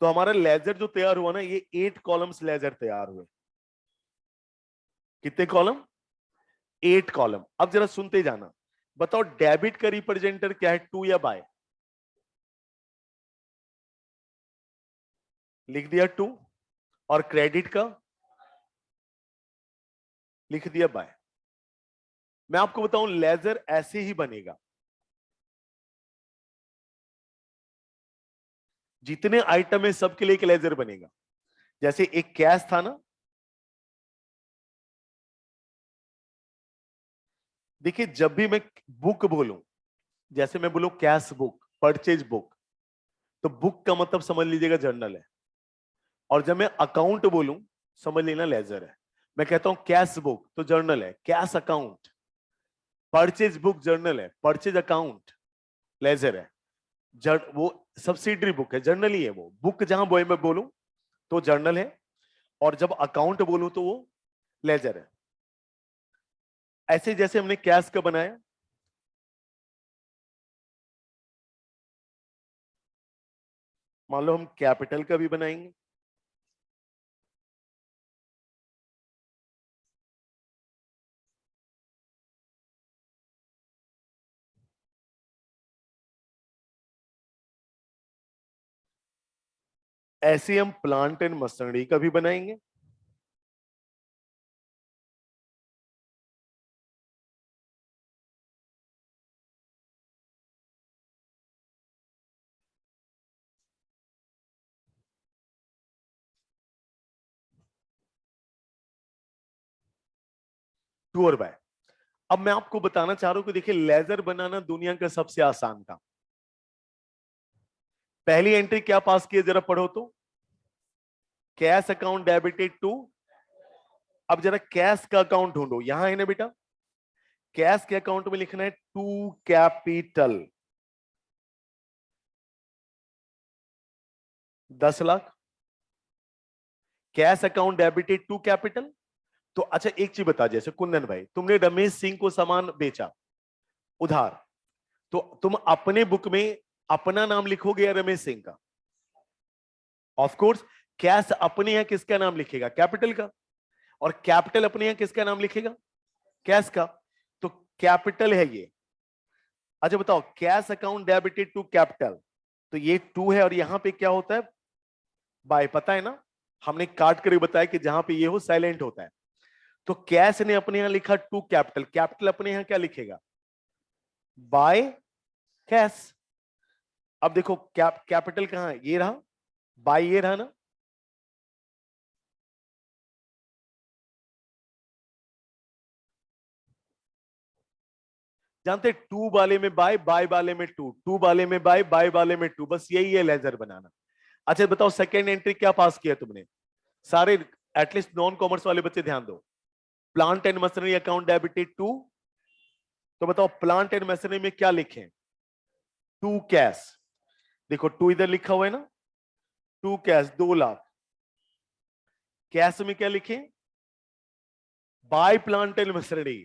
तो हमारा लेजर जो तैयार हुआ ना, ये 8 कॉलम्स लेजर तैयार हुए। कितने कॉलम? 8 कॉलम। अब जरा सुनते जाना, बताओ डेबिट का रिप्रेजेंटर क्या है, टू या बाय? लिख दिया टू। और क्रेडिट का लिख दिया बाय। मैं आपको बताऊं लेजर ऐसे ही बनेगा, जितने आइटम है सबके लिए एक लेजर बनेगा। जैसे एक कैश था ना, देखिए जब भी मैं बुक बोलूं, जैसे मैं बोलूं कैश बुक, परचेज बुक, तो बुक का मतलब समझ लीजिएगा जर्नल है। और जब मैं अकाउंट बोलूं, समझ लेना लेजर है। मैं कहता हूं कैश बुक तो जर्नल है, cash account. Purchase book journal है, परचेज अकाउंट लेजर है। वो सब्सिडरी बुक है, जर्नल ही है। वो बुक जहां बोए मैं बोलूं तो जर्नल है, और जब अकाउंट बोलूं तो वो लेजर है। ऐसे जैसे हमने कैश का बनाया, मान लो हम कैपिटल का भी बनाएंगे। ऐसे हम प्लांट एंड मशीनरी का भी बनाएंगे। टू और बाय। अब मैं आपको बताना चाह रहा हूं कि देखिए लेजर बनाना दुनिया का सबसे आसान काम। पहली एंट्री क्या पास किए जरा पढ़ो तो, कैश अकाउंट डेबिटेड टू। अब जरा कैश का अकाउंट ढूंढो, यहां है ना बेटा। कैश के अकाउंट में लिखना है to capital, 10 lakh. Cash account debited to capital. तो अच्छा एक चीज बता, जैसे कुंदन भाई तुमने रमेश सिंह को सामान बेचा उधार, तो तुम अपने बुक में अपना नाम लिखोगे या रमेश सिंह का? Of course. कैश अपने यहां किसका नाम लिखेगा? कैपिटल का। और कैपिटल अपने यहां किसका नाम लिखेगा? कैश का। तो कैपिटल है ये। अच्छा बताओ, cash account debited to capital, तो ये टू है, और यहां पे क्या होता है? बाय। पता है ना, हमने काट कर बताया कि जहां पे ये हो साइलेंट होता है। तो कैश ने अपने यहां लिखा टू कैपिटल, कैपिटल अपने यहां क्या लिखेगा? By cash. अब देखो कैपिटल कहां है, ये रहा, बाय ये रहा ना। जानते टू वाले में बाय, बाय वाले में टू, टू वाले में बाय, बाय वाले में टू, बस यही है लेजर बनाना। अच्छा बताओ सेकेंड एंट्री क्या पास किया तुमने? सारे एटलीस्ट नॉन कॉमर्स वाले बच्चे ध्यान दो। Plant and machinery account debited to, तो बताओ प्लांट एंड मशीनरी में क्या लिखें? To cash. देखो टू इधर लिखा हुआ है ना, टू कैश 2 लाख। कैश में क्या लिखें? By plant and machinery.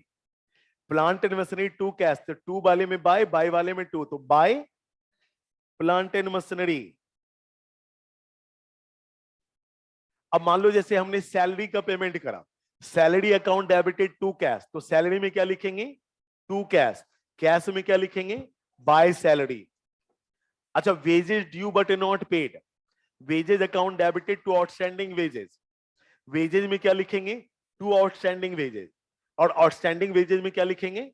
Plant and machinery to cash, तो टू वाले में बाय, बाय वाले में टू, तो बाय प्लांट एंड मशीनरी। अब मान लो जैसे हमने सैलरी का पेमेंट करा, salary account debited to cash, तो सैलरी में क्या लिखेंगे? To cash. कैश में क्या लिखेंगे? By salary. अच्छा wages due but not paid, wages account debited to outstanding wages, wages में क्या लिखेंगे? To outstanding wages. और आउटस्टैंडिंग वेजेज में क्या लिखेंगे?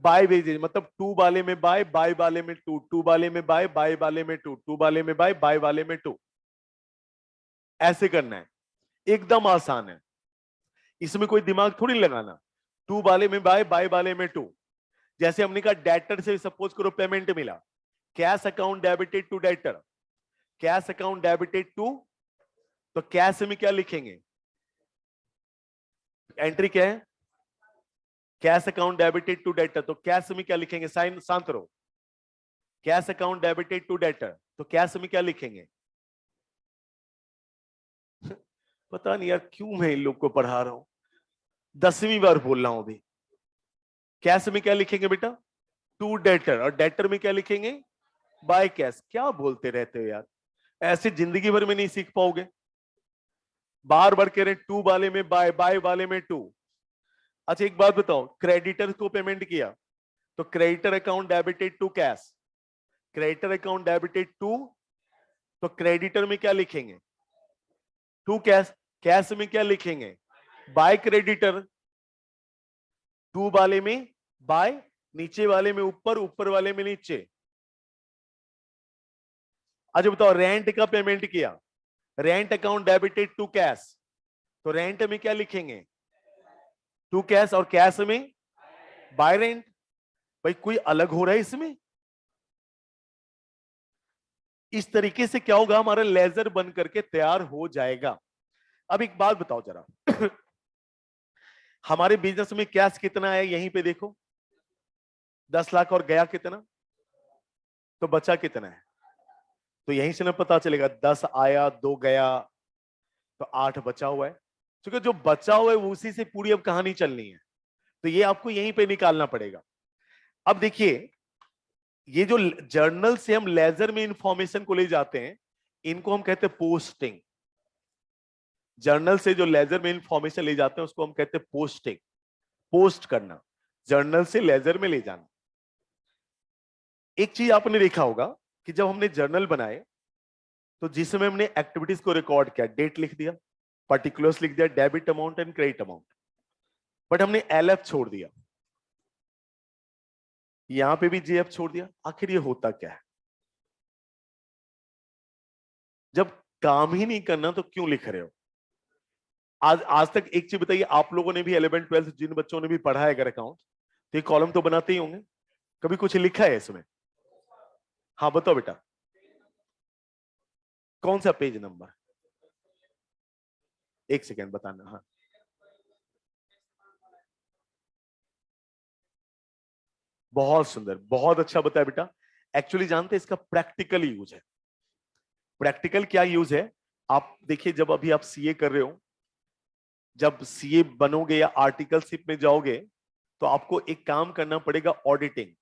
Bye wages. मतलब टू वाले में बाय, बाय वाले में टू, टू वाले में बाय, बाय वाले में टू, टू वाले में बाय, बाय वाले में टू। ऐसे करना है, एकदम आसान है, इसमें कोई दिमाग थोड़ी लगाना। टू वाले में बाय, बाय वाले में टू। जैसे हमने कहा डेटर से सपोज करो पेमेंट मिला, cash account debited to debtor, cash account debited to, तो कैश में क्या लिखेंगे? एंट्री क्या है? Cash account debited to debtor, तो कैश में क्या लिखेंगे? साइन शांत रहो। Cash account debited to debtor, तो कैश में क्या लिखेंगे? पता नहीं यार क्यों मैं इन लोग को पढ़ा रहा हूं, 10वीं बार बोल रहा हूं अभी। कैश में क्या लिखेंगे बेटा? To debtor. और डेटर में क्या लिखेंगे? By cash. क्या बोलते रहते हो यार, ऐसे जिंदगी भर में नहीं सीख पाओगे। बार बार कह रहे टू वाले में बाय, बाय वाले में टू। अच्छा एक बात बताओ, क्रेडिटर को पेमेंट किया, तो creditor account debited to cash, creditor account debited to, तो क्रेडिटर में क्या लिखेंगे? To cash. कैश में क्या लिखेंगे? Bye creditor. टू वाले में बाय, नीचे वाले में ऊपर, ऊपर वाले में नीचे। अच्छा बताओ रेंट का पेमेंट किया, rent account debited to cash, तो रेंट में क्या लिखेंगे? To cash. और कैश में बाय रेंट। भाई कोई अलग हो रहा है इसमें? इस तरीके से क्या होगा, हमारा लेजर बन करके तैयार हो जाएगा। अब एक बात बताओ जरा हमारे बिजनेस में कैश कितना है यहीं पे देखो, 10 लाख, और गया कितना, तो बचा कितना है? तो यहीं से ना पता चलेगा, 10 आया, 2 गया, तो 8 बचा हुआ है। क्योंकि जो बचा हुआ है उसी से पूरी अब कहानी चलनी है, तो ये आपको यहीं पे निकालना पड़ेगा। अब देखिए ये जो जर्नल से हम लेजर में इंफॉर्मेशन को ले जाते हैं, इनको हम कहते हैं पोस्टिंग। जर्नल से जो लेजर में इंफॉर्मेशन ले जाते हैं उसको हम कहते हैं पोस्टिंग। पोस्ट करना, जर्नल से लेजर में ले जाना। एक चीज आपने देखा होगा कि जब हमने जर्नल बनाए तो जिसमें हमने एक्टिविटीज को रिकॉर्ड किया, डेट लिख दिया, पर्टिकुलर्स लिख दिया, debit amount and credit amount, but हमने एलएफ छोड़ दिया, यहां पे भी जेएफ छोड़ दिया। आखिर ये होता क्या है? जब काम ही नहीं करना तो क्यों लिख रहे हो? आज आज तक एक चीज बताइए, आप लोगों ने भी 11 12 जिन बच्चों ने भी पढ़ा है अगर अकाउंट, तो ये कॉलम तो बनाते ही होंगे, कभी कुछ लिखा है इसमें? हाँ बताओ बेटा, कौन सा पेज नंबर? एक सेकेंड बताना। हाँ बहुत सुंदर, बहुत अच्छा बताया बेटा। एक्चुअली जानते हैं इसका प्रैक्टिकल यूज है। प्रैक्टिकल क्या यूज है? आप देखिए जब अभी आप सीए कर रहे हो, जब सीए बनोगे या आर्टिकलशिप में जाओगे, तो आपको एक काम करना पड़ेगा, ऑडिटिंग।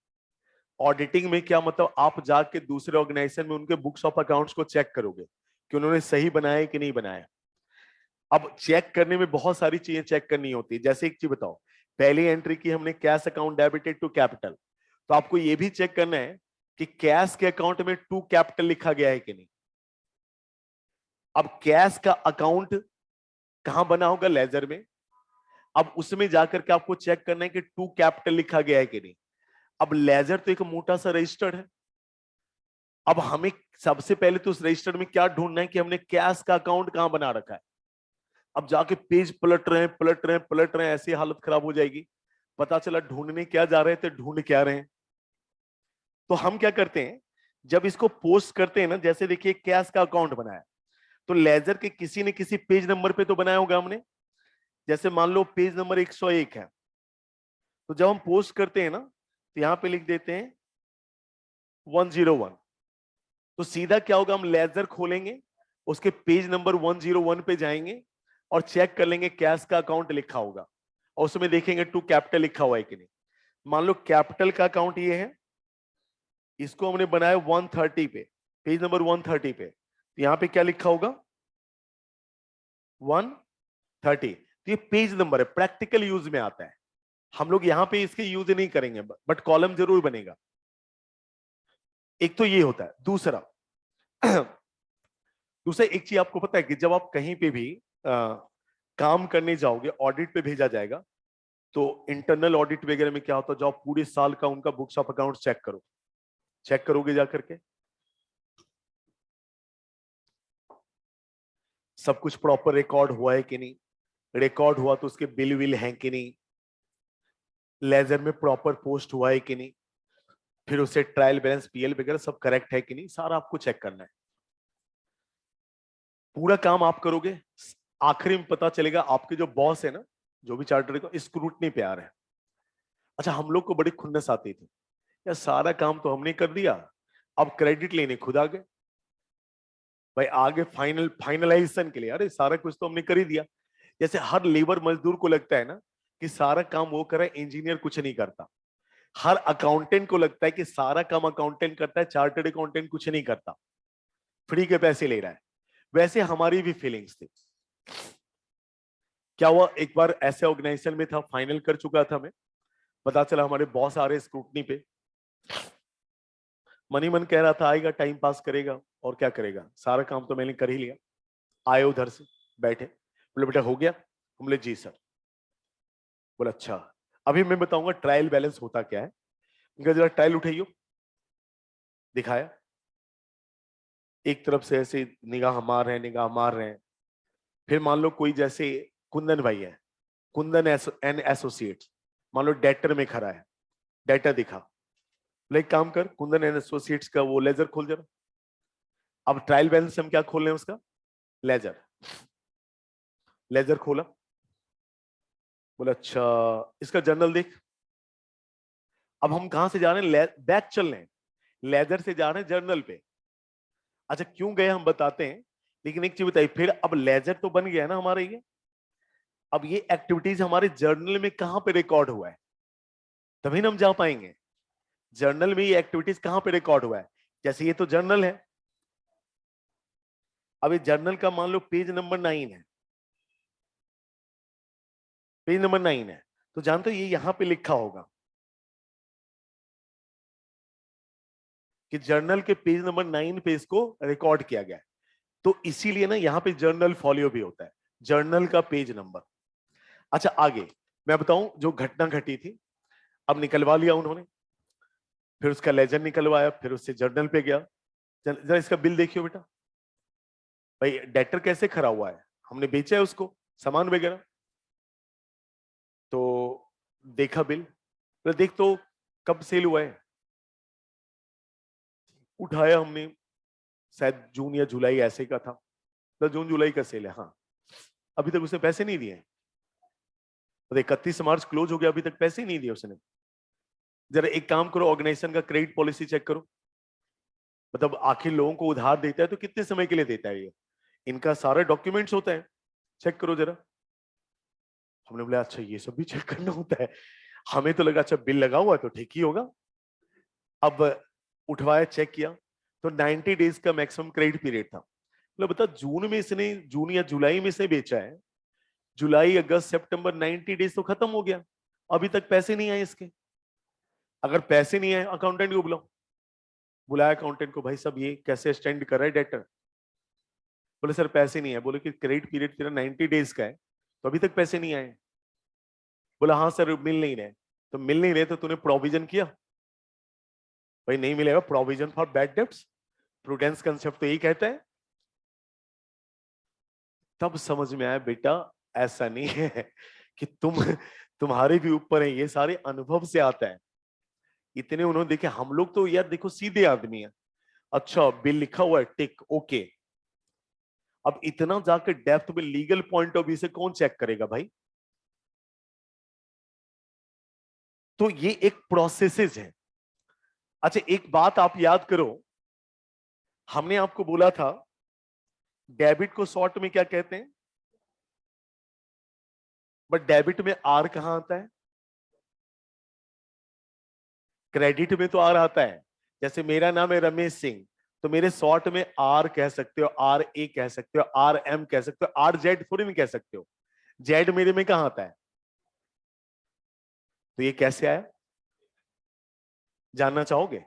ऑडिटिंग में क्या मतलब, आप जाके दूसरे ऑर्गेनाइजेशन में उनके बुक्स ऑफ अकाउंट्स को चेक करोगे कि उन्होंने सही बनाया है कि नहीं बनाया। अब चेक करने में बहुत सारी चीजें चेक करनी होती है। जैसे एक चीज बताओ, पहली एंट्री की हमने cash account debited to capital, तो आपको यह भी चेक करना है कि कैश के अकाउंट में टू कैपिटल लिखा गया है कि नहीं। अब कैश का अकाउंट कहां बना होगा? लेजर में। अब उसमें जाकर के आपको चेक करना है कि टू कैपिटल लिखा गया है कि नहीं। अब लेजर तो एक मोटा सा रजिस्टर्ड है, अब हमें सबसे पहले तो उस रजिस्टर में क्या ढूंढना है कि हमने कैश का अकाउंट कहां बना रखा है। अब जाके पेज पलट रहे हैं, पलट रहे हैं, पलट रहे हैं, ऐसी हालत खराब हो जाएगी। पता चला ढूंढने क्या जा रहे थे, ढूंढ क्या रहे हैं, तो हम क्या करते हैं, जब इसको पोस्ट करते हैं ना, जैसे देखिए कैश का अकाउंट बनाया, तो लेजर के किसी न किसी पेज नंबर पे तो बनाया होगा हमने। जैसे मान लो पेज नंबर 101 है, तो जब हम पोस्ट करते हैं ना, तो यहां पे लिख देते हैं 101। तो सीधा क्या होगा, हम लेजर खोलेंगे, उसके पेज नंबर 101 पे जाएंगे और चेक कर लेंगे कैश का अकाउंट लिखा होगा, और उसमें देखेंगे टू कैपिटल लिखा हुआ है कि नहीं। मान लो कैपिटल का अकाउंट ये है, इसको हमने बनाया 130 पे, पेज नंबर 130 पे, तो यहां पे क्या लिखा होगा 130। तो ये पेज नंबर है, प्रैक्टिकल यूज में आता है। हम लोग यहां पे इसके यूज नहीं करेंगे, बट कॉलम जरूर बनेगा। एक तो ये होता है। दूसरा दूसरा एक चीज आपको पता है कि जब आप कहीं पे भी काम करने जाओगे, ऑडिट पे भेजा जाएगा, तो इंटरनल ऑडिट वगैरह में क्या होता है, जो आप पूरे साल का उनका बुक्स ऑफ अकाउंट चेक करो, चेक करोगे जाकर के, सब कुछ प्रॉपर रिकॉर्ड हुआ है कि नहीं, रिकॉर्ड हुआ तो उसके बिल विल हैं कि नहीं, लेजर में प्रॉपर पोस्ट हुआ है कि नहीं, फिर उसे ट्रायल बैलेंस पीएल वगैरह सब करेक्ट है कि नहीं, सारा आपको चेक करना है। पूरा काम आप करोगे, आखिरी में पता चलेगा आपके जो बॉस है ना, जो भी चार्टर का, स्क्रूटनी पे आ रहे हैं। अच्छा, हम लोग को बड़ी खुन्नस आती थी यार, सारा काम तो हमने कर दिया, अब क्रेडिट लेने खुद आ गए भाई, आगे फाइनलाइजेशन के लिए, अरे सारा कुछ तो हमने कर ही दिया। जैसे हर लेबर मजदूर को लगता है ना कि सारा काम वो करे, इंजीनियर कुछ नहीं करता। हर अकाउंटेंट को लगता है कि सारा काम अकाउंटेंट करता है, चार्टर्ड अकाउंटेंट कुछ नहीं करता, फ्री के पैसे ले रहा है। वैसे हमारी भी फीलिंग्स थी। क्या हुआ, एक बार ऐसे ऑर्गेनाइजेशन में था, फाइनल कर चुका था मैं, पता चला हमारे बॉस आ रहे स्क्रूटनी पे। मनी मन कह रहा था आएगा, टाइम पास करेगा और क्या करेगा, सारा काम तो मैंने कर ही लिया। आए उधर से, बैठे, बोले बेटा हो गया, हम बोले जी सर। बोला अच्छा, अभी मैं बताऊंगा ट्रायल बैलेंस होता क्या है। उनका जरा ट्रायल उठाइयो, दिखाया, एक तरफ से ऐसे निगाह मार रहे हैं, निगाह मार रहे हैं। फिर मान लो कोई जैसे कुंदन भाई है, कुंदन एंड एसोसिएट्स, मान लो डेटर में खड़ा है, डेटा दिखा, बोले एक काम कर, कुंदन एंड एसोसिएट्स का वो लेजर खोल जरा। अब ट्रायल बैलेंस हम क्या खोल रहे हैं उसका, लेजर। लेजर खोला, बोला अच्छा इसका जर्नल देख। अब हम कहां से जा रहे हैं, बैक चल रहे हैं, लेजर से जा रहे हैं जर्नल पे। अच्छा क्यों गए हम बताते हैं, लेकिन एक चीज बताइए, फिर अब लेजर तो बन गया है ना हमारा ये, अब ये एक्टिविटीज हमारे जर्नल में कहां पे रिकॉर्ड हुआ है, तभी ना हम जा पाएंगे। जर्नल में ये एक्टिविटीज कहां पे रिकॉर्ड हुआ है, जैसे ये तो जर्नल है, अब ये जर्नल का मान लो पेज नंबर 9 है, पेज नंबर 9 है, तो जानते हो ये यहां पे लिखा होगा कि जर्नल के पेज नंबर 9 पे इसको रिकॉर्ड किया गया है। तो इसीलिए ना यहाँ पे जर्नल फॉलियो भी होता है, जर्नल का पेज नंबर। अच्छा आगे मैं बताऊं, जो घटना घटी थी, अब निकलवा लिया उन्होंने, फिर उसका लेजर निकलवाया, फिर उससे जर्नल पे गया, जरा इसका बिल देखियो बेटा, भाई डेटर कैसे खड़ा हुआ है, हमने बेचा है उसको सामान वगैरह। तो देखा बिल, तो देख तो कब सेल हुआ है, उठाया हमने, शायद जून या जुलाई ऐसे का था, तो जून जुलाई का सेल है, हाँ। अभी तक उसने पैसे नहीं दिए, तो 31 मार्च क्लोज हो गया, अभी तक पैसे ही नहीं दिए उसने। जरा एक काम करो, ऑर्गेनाइजेशन का क्रेडिट पॉलिसी चेक करो, मतलब आखिर लोगों को उधार देता है तो कितने समय के लिए देता है ये, इनका सारा डॉक्यूमेंट्स होता है, चेक करो जरा। हमने बोला अच्छा ये सब भी चेक करना होता है, हमें तो लगा अच्छा बिल लगा हुआ है तो ठीक ही होगा। अब उठवाया, चेक किया, तो 90 डेज का मैक्सिमम क्रेडिट पीरियड था। मतलब बता, जून में इसने, जून या जुलाई में इसने बेचा है, जुलाई अगस्त सितंबर 90 डेज तो खत्म हो गया, अभी तक पैसे नहीं आए इसके। अगर पैसे नहीं आए, अकाउंटेंट को बुलाओ, बुलाया अकाउंटेंट को, भाई साहब ये कैसे स्टैंड कर रहा है डेटर। बोले सर पैसे नहीं है, बोले कि क्रेडिट पीरियड तेरा 90 डेज का है, तो अभी तक पैसे नहीं आए। बोला हाँ सर मिल नहीं रहे, तो मिल नहीं रहे तो तूने प्रोविजन किया, भाई नहीं मिलेगा, provision for bad debts, prudence concept तो यही कहता है। तब समझ में आया बेटा ऐसा नहीं है कि तुम्हारे भी ऊपर है, ये सारे अनुभव से आता है, इतने उन्होंने देखे, हम लोग तो यार देखो सीधे आदमी है, अच्छा बिल लिखा हुआ है, टिक, ओके। अब इतना जाकर डेप्थ में लीगल पॉइंट ऑफ व्यू से कौन चेक करेगा भाई? तो ये एक प्रोसेसेस है। अच्छा एक बात आप याद करो, हमने आपको बोला था डेबिट को शॉर्ट में क्या कहते हैं, बट डेबिट में आर कहां आता है? क्रेडिट में तो आर आता है। जैसे मेरा नाम है रमेश सिंह, तो मेरे शॉर्ट में आर कह सकते हो, आर ए कह सकते हो, आर एम कह सकते हो, आर जेड थोड़ी नहीं कह सकते हो। जेड मेरे में कहां आता है? तो ये कैसे आया, जानना चाहोगे?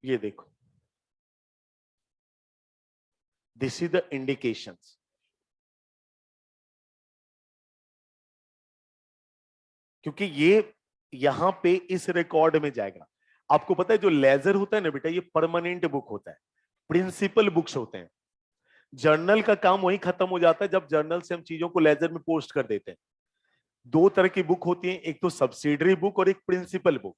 ये देखो, दिस इज द इंडिकेशंस। क्योंकि ये यहां पे इस रिकॉर्ड में जाएगा। आपको पता है जो लेजर होता है ना बेटा, ये परमानेंट बुक होता है, प्रिंसिपल बुक्स होते हैं। जर्नल का काम वही खत्म हो जाता है जब जर्नल से हम चीजों को लेजर में पोस्ट कर देते हैं। दो तरह की बुक होती है, एक तो सब्सिडरी बुक और एक प्रिंसिपल बुक।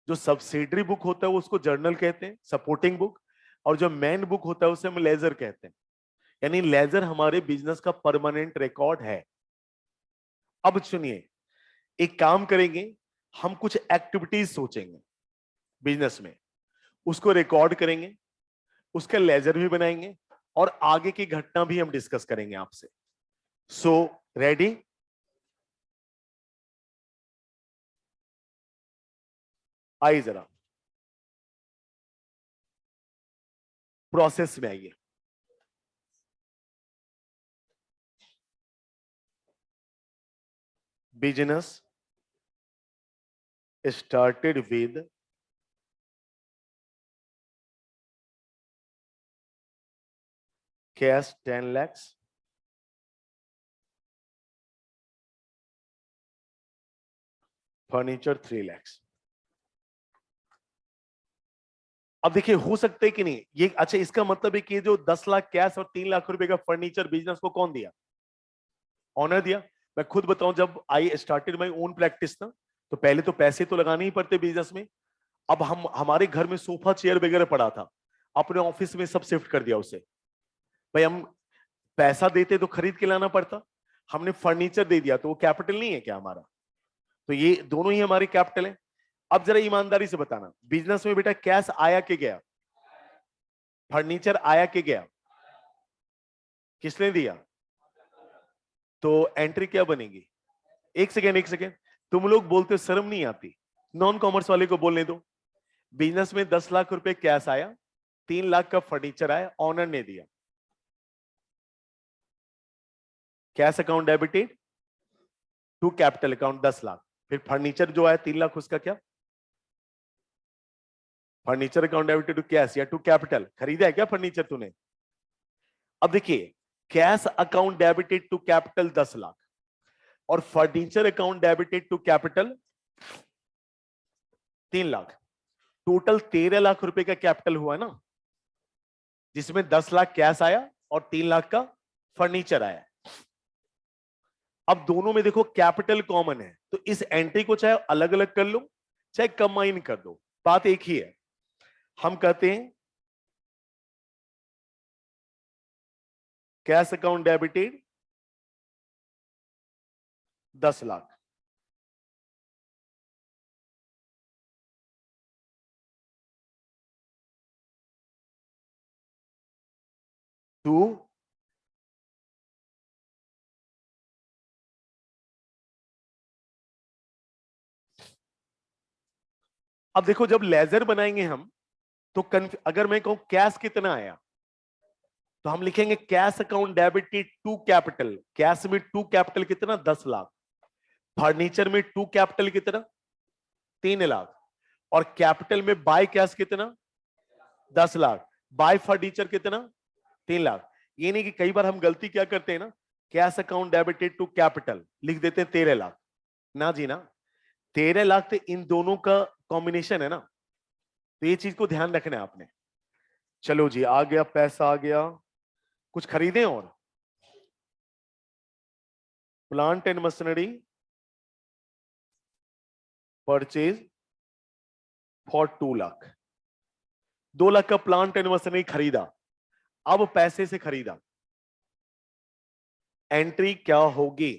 जो सब्सिडरी बुक होता है वो उसको जर्नल कहते हैं, सपोर्टिंग बुक। और जो मेन बुक होता है उसे हम लेजर कहते हैं। यानी लेजर हमारे बिजनेस का परमानेंट रिकॉर्ड है। अब सुनिए, एक काम करेंगे, हम कुछ एक्टिविटीज सोचेंगे बिजनेस में, उसको रिकॉर्ड करेंगे, उसका लेजर भी बनाएंगे, और आगे की घटना भी हम डिस्कस करेंगे आपसे। So ready? आइए जरा प्रोसेस में आइए। Business started with cash 10 lakhs, furniture 3 lakhs। अब देखिए हो सकता है कि नहीं ये, अच्छा इसका मतलब है कि ये जो 10 लाख कैश और 3 लाख रुपए का फर्नीचर बिजनेस को कौन दिया? ऑनर दिया। मैं खुद बताऊं, जब I started my own practice ना, तो पहले तो पैसे तो लगाने ही पड़ते बिजनेस में। अब हम, हमारे घर में सोफा चेयर वगैरह पड़ा था, अपने ऑफिस में सब शिफ्ट कर दिया उसे। भाई हम पैसा देते तो खरीद के लाना पड़ता, हमने फर्नीचर दे दिया, तो वो कैपिटल नहीं है क्या हमारा? तो ये दोनों ही हमारे कैपिटल है। अब जरा ईमानदारी से बताना, बिजनेस में बेटा कैश आया के गया? फर्नीचर आया के गया? किसने दिया? तो एंट्री क्या बनेगी? एक सेकेंड, एक सेकेंड, तुम लोग बोलते हो शर्म नहीं आती? नॉन कॉमर्स वाले को बोलने दो। बिजनेस में 10 लाख रुपए कैश आया, 3 लाख का फर्नीचर आया, ऑनर ने दिया। Cash account debited to capital account 10 lakh. फिर फर्नीचर जो आया 3 लाख, उसका क्या? Furniture account debited to cash या टू कैपिटल? खरीदा है क्या फर्नीचर तूने? अब देखिए, cash account debited to capital 10 lakh, और furniture account debited to capital 3 lakh. Total 13 lakh रुपए का कैपिटल हुआ ना, जिसमें 10 लाख कैश आया और 3 लाख का फर्नीचर आया। अब दोनों में देखो कैपिटल कॉमन है, तो इस एंट्री को चाहे अलग अलग कर लो, चाहे कंबाइन कर दो, बात एक ही है। हम कहते हैं cash account debited 10 lakh to, अब देखो जब लेजर बनाएंगे हम, तो अगर मैं कहूं कैश कितना आया, तो हम लिखेंगे cash account debited to capital. Cash में टू कैपिटल कितना? 10 लाख। फर्नीचर में टू कैपिटल कितना? 3 लाख। और कैपिटल में बाय कैश कितना? 10 लाख। बाय फर्नीचर कितना? 3 लाख। ये नहीं कि कई बार हम गलती क्या करते हैं ना, cash account debited to capital लिख देते हैं 13 लाख। ना जी ना, 13 लाख तो इन दोनों का कॉम्बिनेशन है ना, तो ये चीज को ध्यान रखना है आपने। चलो जी, आ गया पैसा, आ गया। कुछ खरीदें और plant and machinery purchase for 2 lakh. 2 lakh का प्लांट एंड मशीनरी खरीदा, अब पैसे से खरीदा, एंट्री क्या होगी?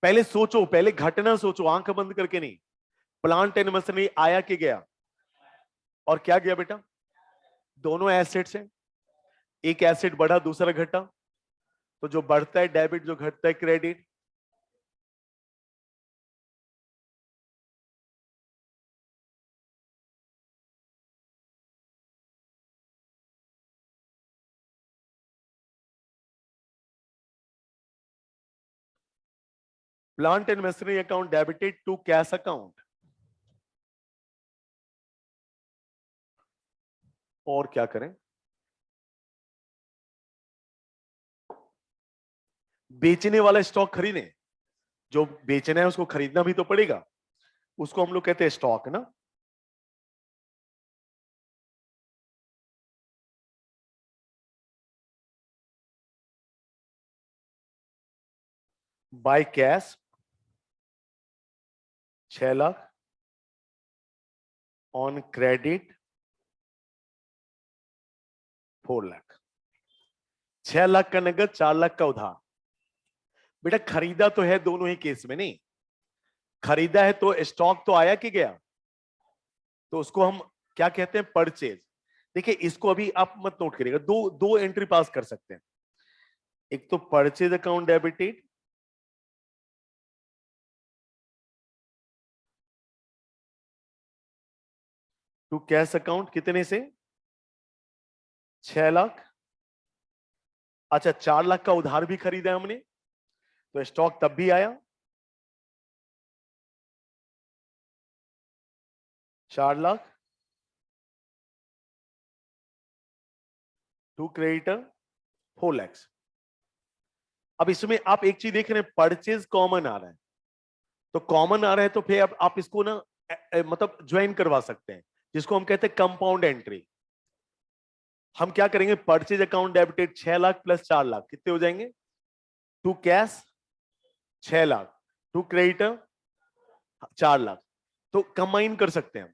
पहले सोचो, पहले घटना सोचो, आंख बंद करके नहीं। प्लांट एंड मशीनरी आया कि गया? और क्या गया बेटा? दोनों एसेट्स हैं, एक एसेट बढ़ा दूसरा घटा, तो जो बढ़ता है डेबिट, जो घटता है credit. Plant and machinery account debited to cash account. और क्या करें? बेचने वाला स्टॉक खरीदें, जो बेचना है उसको खरीदना भी तो पड़ेगा, उसको हम लोग कहते हैं स्टॉक ना। By cash 6 lakh, on credit 4 lakh. 6 lakh का नगद, 4 लाख का उधार। बेटा खरीदा तो है दोनों ही केस में, नहीं खरीदा है तो स्टॉक तो आया कि गया, तो उसको हम क्या कहते हैं? परचेज। देखिए इसको अभी आप मत नोट करिएगा, दो दो एंट्री पास कर सकते हैं। एक तो purchase account debited, to cash account कितने से? 6 लाख। अच्छा 4 लाख का उधार भी खरीदा हमने, तो स्टॉक तब भी आया 4 लाख, टू क्रेडिटर 4 लाख। अब इसमें आप एक चीज देख रहे हैं, परचेज कॉमन आ रहा है, तो कॉमन आ रहा है तो फिर अब आप इसको ना मतलब ज्वाइन करवा सकते हैं, जिसको हम कहते हैं कंपाउंड एंट्री। हम क्या करेंगे? Purchase account debited 6 lakh plus 4 lakh कितने हो जाएंगे? To cash 6 lakh, to creditor 4 lakh, तो कंबाइन कर सकते हैं।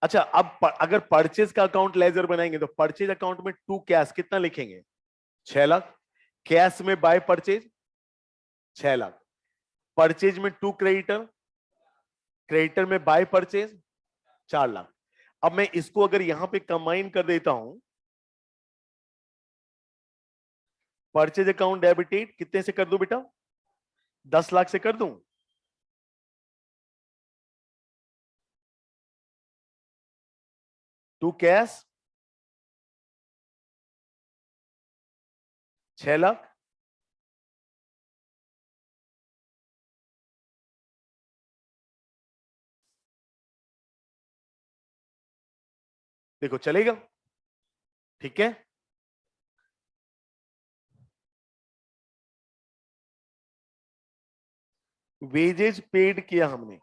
अच्छा अब अगर परचेज का अकाउंट लेजर बनाएंगे तो परचेज अकाउंट में टू कैश कितना लिखेंगे? 6 लाख। कैश में बाय परचेज 6 लाख। परचेज में टू क्रेडिटर, क्रेडिटर में बाय परचेज 4 लाख। अब मैं इसको अगर यहां पे कंबाइन कर देता हूं, परचेज अकाउंट डेबिटेड कितने से कर दूं बेटा? 10 लाख से कर दूं? टू कैश 6 लाख, देखो चलेगा? ठीक है। वेजेज पेड किया हमने,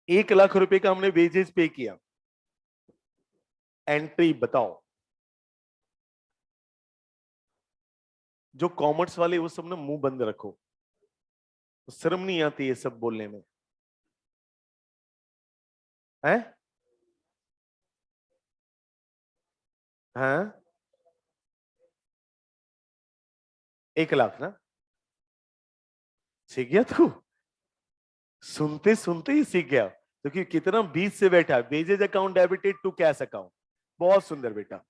1 लाख रुपए का हमने वेजेज पे किया, एंट्री बताओ। जो कॉमर्स वाले वो सब ना मुंह बंद रखो, शर्म नहीं आती ये सब बोलने में है? हाँ 1 लाख ना, सीख गया तू? सुनते सुनते ही सीख गया, क्योंकि कितना बीच से बैठा है। Wages account debited to cash account, बहुत सुंदर बेटा।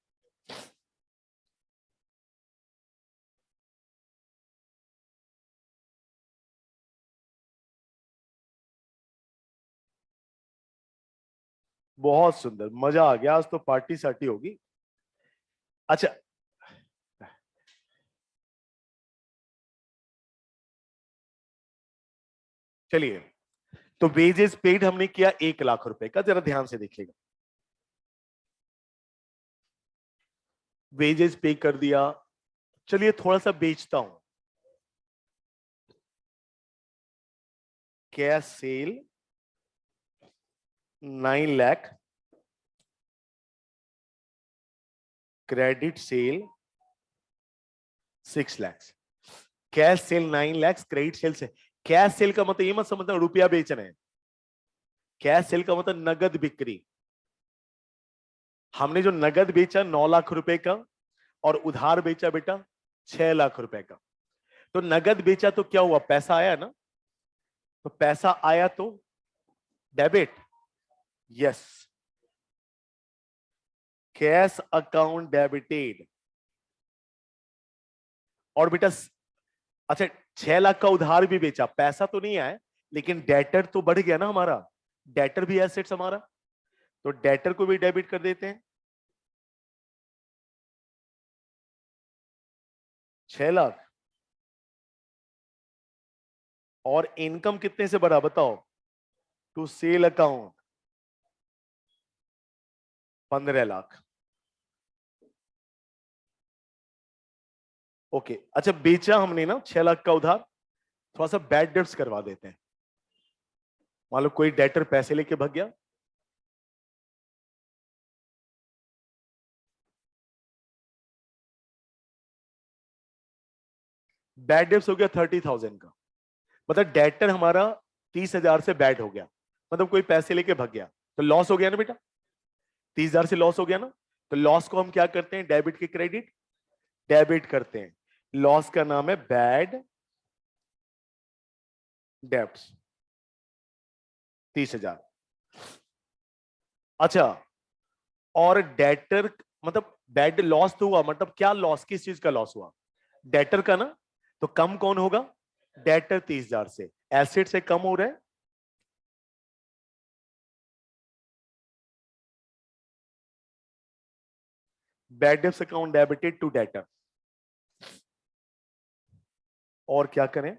बहुत सुंदर, मजा आ गया, आज तो पार्टी साटी होगी। अच्छा चलिए, तो वेजेस पेड हमने किया 1 लाख रुपए का, जरा ध्यान से देखिएगा। वेजेस पे कर दिया, चलिए थोड़ा सा बेचता हूं। Cash cell 9 lakh, credit sale 6 lakh, cash cell 9 lakh, credit sale से। कैश सेल का मतलब ये मत समझना रुपया बेच रहे हैं, कैश सेल का मतलब नगद बिक्री। हमने जो नगद बेचा 9 लाख रुपए का और उधार बेचा बेटा 6 लाख रुपए का। तो नगद बेचा तो क्या हुआ, पैसा आया ना, तो पैसा आया तो debit, yes, cash account debited. और बेटा अच्छा 6 लाख का उधार भी बेचा, पैसा तो नहीं आया लेकिन डेटर तो बढ़ गया ना हमारा, डेटर भी एसेट्स हमारा, तो डेटर को भी डेबिट कर देते हैं। 6 लाख और इनकम कितने से बढ़ा बताओ, to sale account 15 lakh. Okay अच्छा बेचा हमने ना 6 लाख का उधार, थोड़ा सा बैड डेट्स करवा देते हैं। मान लो कोई डेटर पैसे लेके भाग गया, बैड डेट्स हो गया 30,000 का, मतलब डेटर हमारा 30,000 से बैड हो गया, मतलब कोई पैसे लेके भाग गया, तो लॉस हो गया ना बेटा, 30,000 से लॉस हो गया ना। तो लॉस को हम क्या करते हैं, डेबिट के क्रेडिट, डेबिट करते हैं। लॉस का नाम है बैड डेब्ट्स, 30,000। अच्छा और डेटर मतलब बैड लॉस तो हुआ, मतलब क्या लॉस, किस चीज का लॉस हुआ, डेटर का ना, तो कम कौन होगा, डेटर 30,000 से, एसेट से कम हो रहा है, bad debts account debited to debtor. और क्या करें,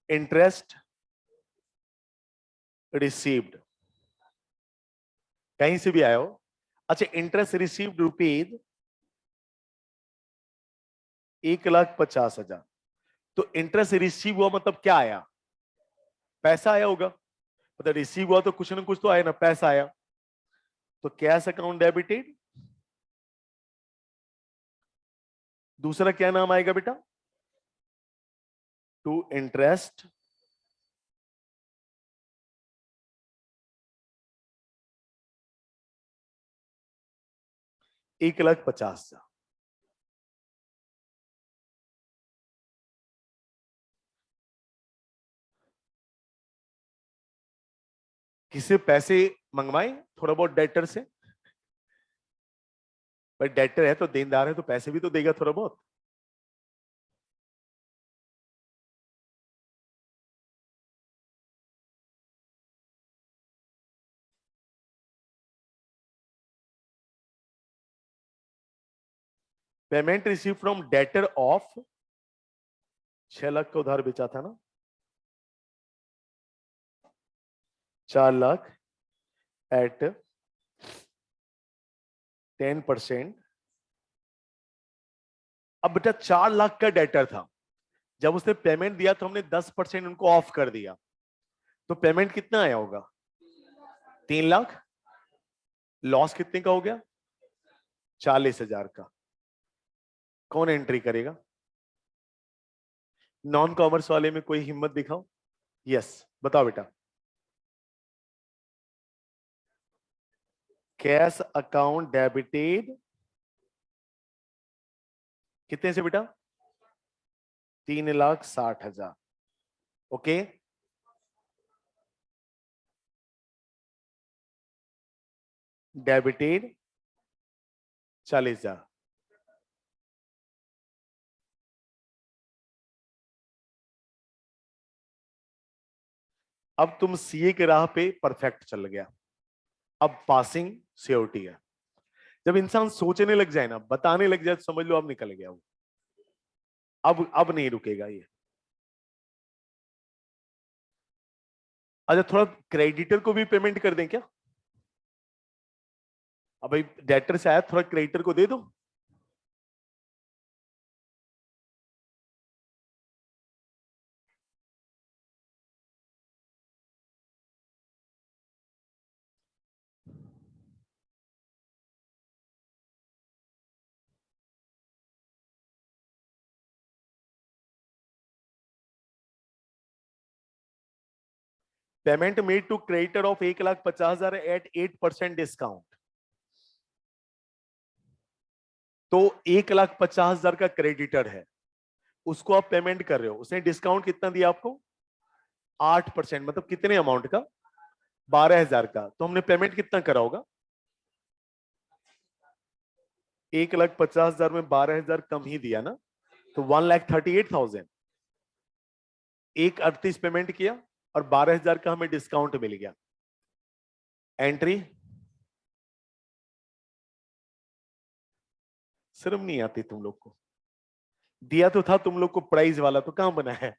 इंटरेस्ट रिसीव्ड, कहीं से भी आया हो। अच्छा इंटरेस्ट रिसीव्ड रुपीज 1,50,000, तो इंटरेस्ट रिसीव हुआ मतलब क्या आया, पैसा आया होगा, मतलब रिसीव हुआ तो कुछ ना कुछ तो आया ना, पैसा आया, तो कैश अकाउंट डेबिटेड। दूसरा क्या नाम आएगा बेटा, टू इंटरेस्ट एक लाख 50,000। किसी पैसे मंगवाए थोड़ा बहुत डेटर से, भाई डेटर है तो देनदार है तो पैसे भी तो देगा थोड़ा बहुत। Payment receive from debtor of 6 lakh का उधार बेचा था ना, 4 लाख एट 10%। अब बेटा 4 लाख का डेटर था, जब उसने पेमेंट दिया तो हमने 10% उनको ऑफ कर दिया, तो पेमेंट कितना आया होगा, 3 लाख। लॉस कितने का हो गया, 40,000 का। कौन एंट्री करेगा, नॉन कॉमर्स वाले में कोई हिम्मत दिखाओ, यस बताओ बेटा। कैश अकाउंट डेबिटेड कितने से बेटा, 3,60,000। Okay debited 40,000। अब तुम सीए के राह पे परफेक्ट चल गया, अब पासिंग सियोरिटी है। जब इंसान सोचने लग जाए ना, बताने लग जाए, तो समझ लो अब निकल गया वो, अब नहीं रुकेगा ये। अच्छा थोड़ा क्रेडिटर को भी पेमेंट कर दें क्या, अब भाई डेटर से आया थोड़ा क्रेडिटर को दे दो। Payment made to creditor of 1,50,000 at 8% discount. तो 1,50,000 का क्रेडिटर है, उसको आप पेमेंट कर रहे हो, उसने डिस्काउंट कितना दिया आपको? 8%। मतलब कितने अमाउंट का? 12,000 का। तो हमने पेमेंट कितना करा होगा? 1,50,000 में 12,000 कम ही दिया ना, तो 1,38,000। 1,38 पेमेंट किया और 12,000 का हमें डिस्काउंट मिल गया। एंट्री। शर्म नहीं आती तुम लोग को? दिया तो था तुम लोग को प्राइज वाला, तो कहां बना है?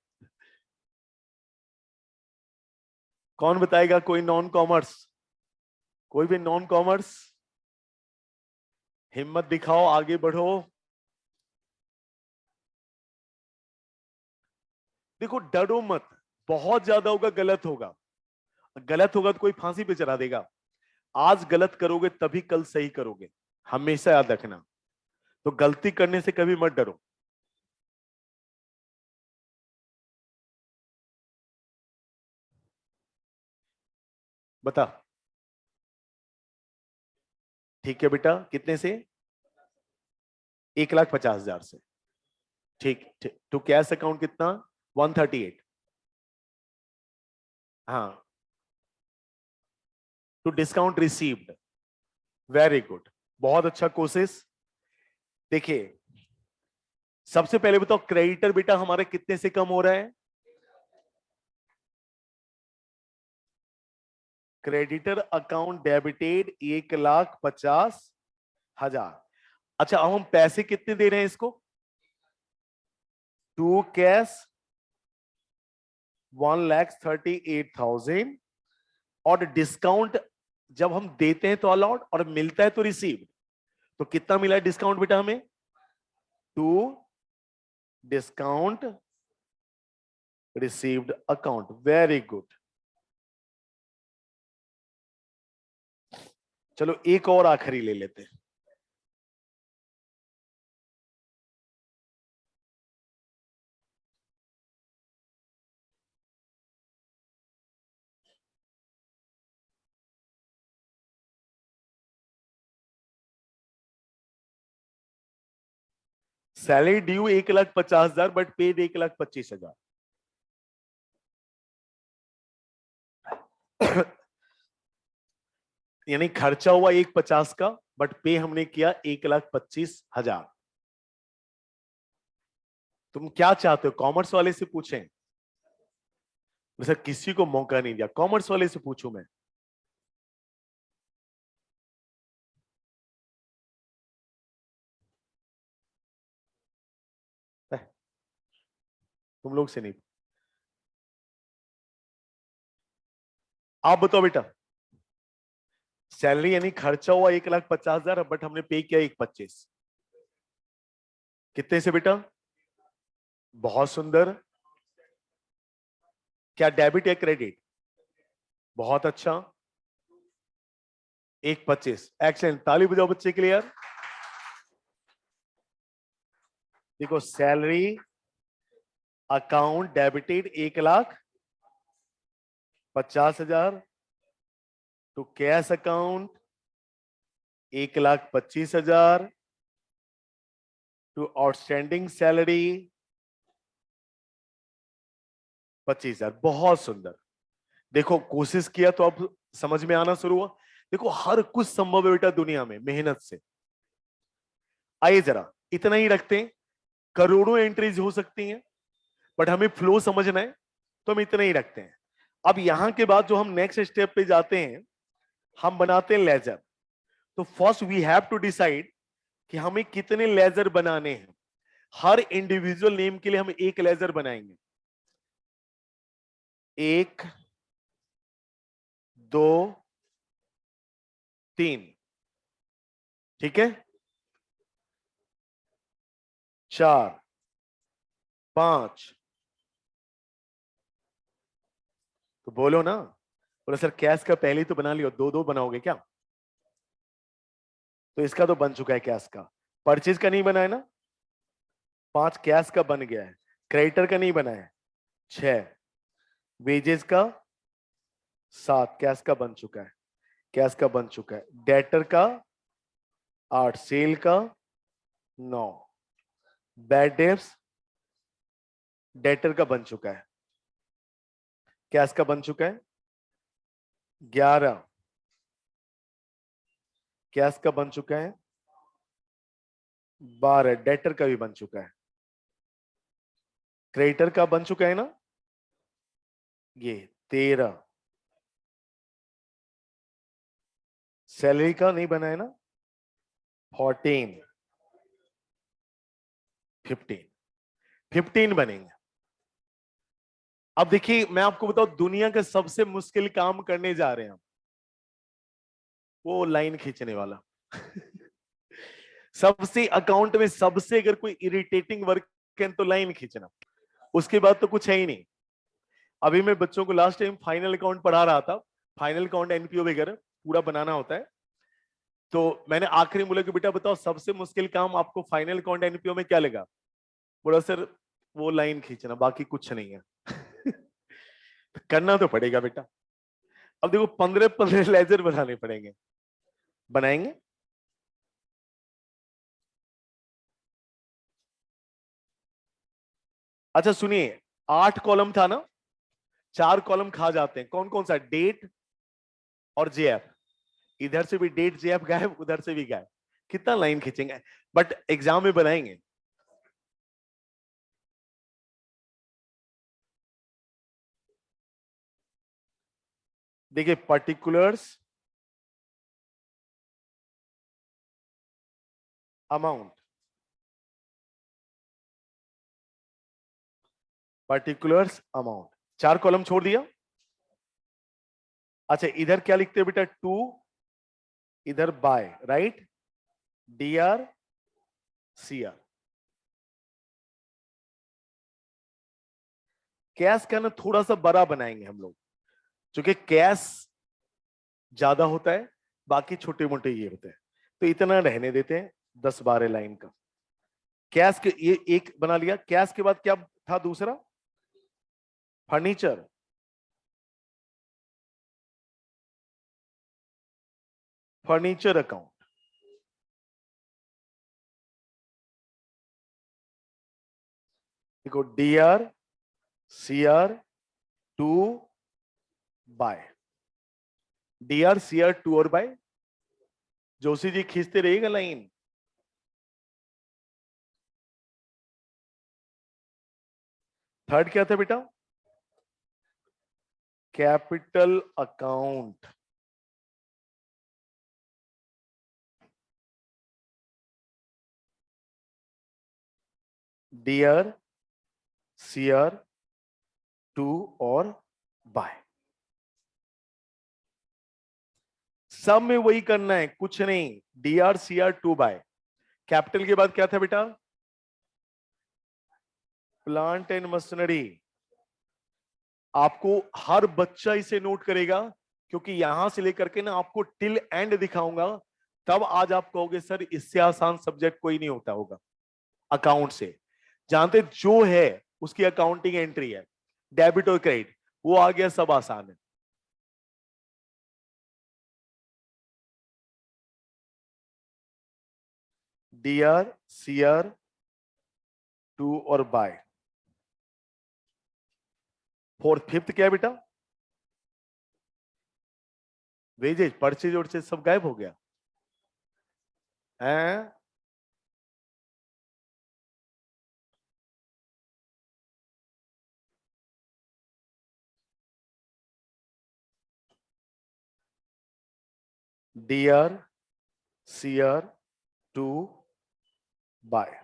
कौन बताएगा? कोई नॉन कॉमर्स? कोई भी नॉन कॉमर्स? हिम्मत दिखाओ, आगे बढ़ो। देखो डरो मत, बहुत ज्यादा होगा गलत होगा, गलत होगा तो कोई फांसी पे चढ़ा देगा। आज गलत करोगे तभी कल सही करोगे, हमेशा याद रखना। तो गलती करने से कभी मत डरो। बता। ठीक है बेटा, कितने से? 1,50,000 से। ठीक ठीक। टू कैश अकाउंट कितना? 138। हाँ। To discount received. Very good, बहुत अच्छा कोशिश। देखिए, सबसे पहले बताओ क्रेडिटर बेटा हमारे कितने से कम हो रहा है? Creditor account debited 1,50,000। अच्छा, अब हम पैसे कितने दे रहे हैं इसको? To cash 1,38,000। और डिस्काउंट जब हम देते हैं तो अलाउड और मिलता है तो रिसीव। तो कितना मिला है डिस्काउंट बेटा हमें? To discount received account. Very good. चलो एक और आखिरी ले लेते हैं। Salary due 1,50,000 but paid 1,25,000। यानी खर्चा हुआ 1,50 का बट पे हमने किया 1,25,000। तुम क्या चाहते हो? कॉमर्स वाले से पूछें? वैसे किसी को मौका नहीं दिया, कॉमर्स वाले से पूछूं मैं? तुम लोग से नहीं। आप बताओ बेटा। सैलरी यानी खर्चा हुआ 1,50,000 बट हमने पे किया 1,25,000। कितने से बेटा? बहुत सुंदर। क्या डेबिट या क्रेडिट? बहुत अच्छा। 1,25,000। एक्सेलेंट, ताली बजाओ बच्चे के लिए यार। देखो salary account debited 1,50,000 to cash account 1,25,000 to outstanding salary 25,000। बहुत सुंदर। देखो कोशिश किया तो अब समझ में आना शुरू हुआ। देखो हर कुछ संभव है बेटा दुनिया में, मेहनत से। आइए जरा इतना ही रखते हैं। करोड़ों एंट्रीज हो सकती हैं बट हमें फ्लो समझना है, तो हम इतना ही रखते हैं। अब यहां के बाद जो हम नेक्स्ट स्टेप पे जाते हैं, हम बनाते हैं लेजर। तो first we have to decide कि हमें कितने लेजर बनाने हैं। हर इंडिविजुअल नेम के लिए हम एक लेजर बनाएंगे। 1 2 3। ठीक है? 4 5। तो बोलो ना। बोलो सर कैश का पहले ही तो बना लियो, दो दो बनाओगे क्या? तो इसका तो बन चुका है कैश का। परचेज का नहीं बना है ना? 5 कैश का बन गया है। क्रेडिटर का नहीं बना है। 6 वेजेस का 7 कैश का बन चुका है, कैश का बन चुका है। डेटर का 8, सेल का 9, बैड डेट्स डेटर का बन चुका है, कैश का बन चुका है 11, कैश का बन चुका है 12, डेटर का भी बन चुका है, क्रेडिटर का बन चुका है ना ये 13, सैलरी का नहीं बना है ना 14, 15, 15 बनेंगे। अब देखिए मैं आपको बताऊं, दुनिया का सबसे मुश्किल काम करने जा रहे हैं हम, वो लाइन खींचने वाला। सबसे अकाउंट में सबसे अगर कोई इरिटेटिंग वर्क है तो लाइन खींचना, उसके बाद तो कुछ है ही नहीं। अभी मैं बच्चों को लास्ट टाइम फाइनल अकाउंट पढ़ा रहा था, फाइनल अकाउंट एनपीओ वगैरह पूरा बनाना होता है। तो मैंने आखिरी बोला कि बेटा बताओ सबसे मुश्किल काम आपको फाइनल अकाउंट एनपीओ में क्या लगा? बोला सर वो लाइन खींचना, बाकी कुछ नहीं है। करना तो पड़ेगा बेटा। अब देखो 15-15 लेजर बनाने पड़ेंगे, बनाएंगे। अच्छा सुनिए, 8 कॉलम था ना, 4 कॉलम खा जाते हैं, कौन कौन सा? डेट और जेएफ। इधर से भी डेट जेएफ गायब, उधर से भी गायब, कितना लाइन खींचेंगे? बट एग्जाम में बनाएंगे। देखिए particulars amount, particulars amount, 4 column छोड़ दिया। अच्छा इधर क्या लिखते हैं बेटा? टू, इधर by, right, D R C R. Cash का ना थोड़ा सा बड़ा बनाएंगे हम लोग, क्योंकि कैश ज्यादा होता है, बाकी छोटे मोटे ये होते हैं, तो इतना रहने देते हैं, 10-12 लाइन का। कैश के ये एक बना लिया। कैश के बाद क्या था दूसरा? फर्नीचर, फर्नीचर अकाउंट, देखो D R C R to by, D R C R to और बाय। जोशी जी खींचते रहिएगा लाइन। थर्ड क्या था बेटा? Capital account, D R C R to और बाय। सब में वही करना है, कुछ नहीं, D R C R to by. Capital के बाद क्या था बेटा? Plant and machinery. आपको हर बच्चा इसे नोट करेगा, क्योंकि यहां से लेकर के ना आपको टिल एंड दिखाऊंगा, तब आज आप कहोगे सर इससे आसान सब्जेक्ट कोई नहीं होता होगा अकाउंट से। जानते जो है उसकी अकाउंटिंग एंट्री है, डेबिट और क्रेडिट, वो आ गया, सब आसान है। D R C R to और बाय। फोर्थ फिफ्थ क्या है बेटा? वेजेज, परचेज वर्चेज सब गायब हो गया है। D R C R to by.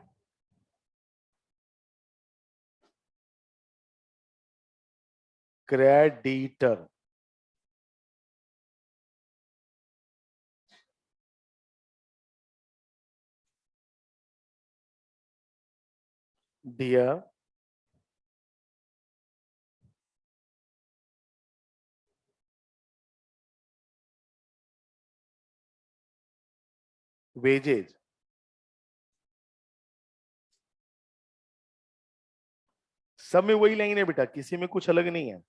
Creditor, D R wages, सब में वही लाइन है बेटा, किसी में कुछ अलग नहीं है।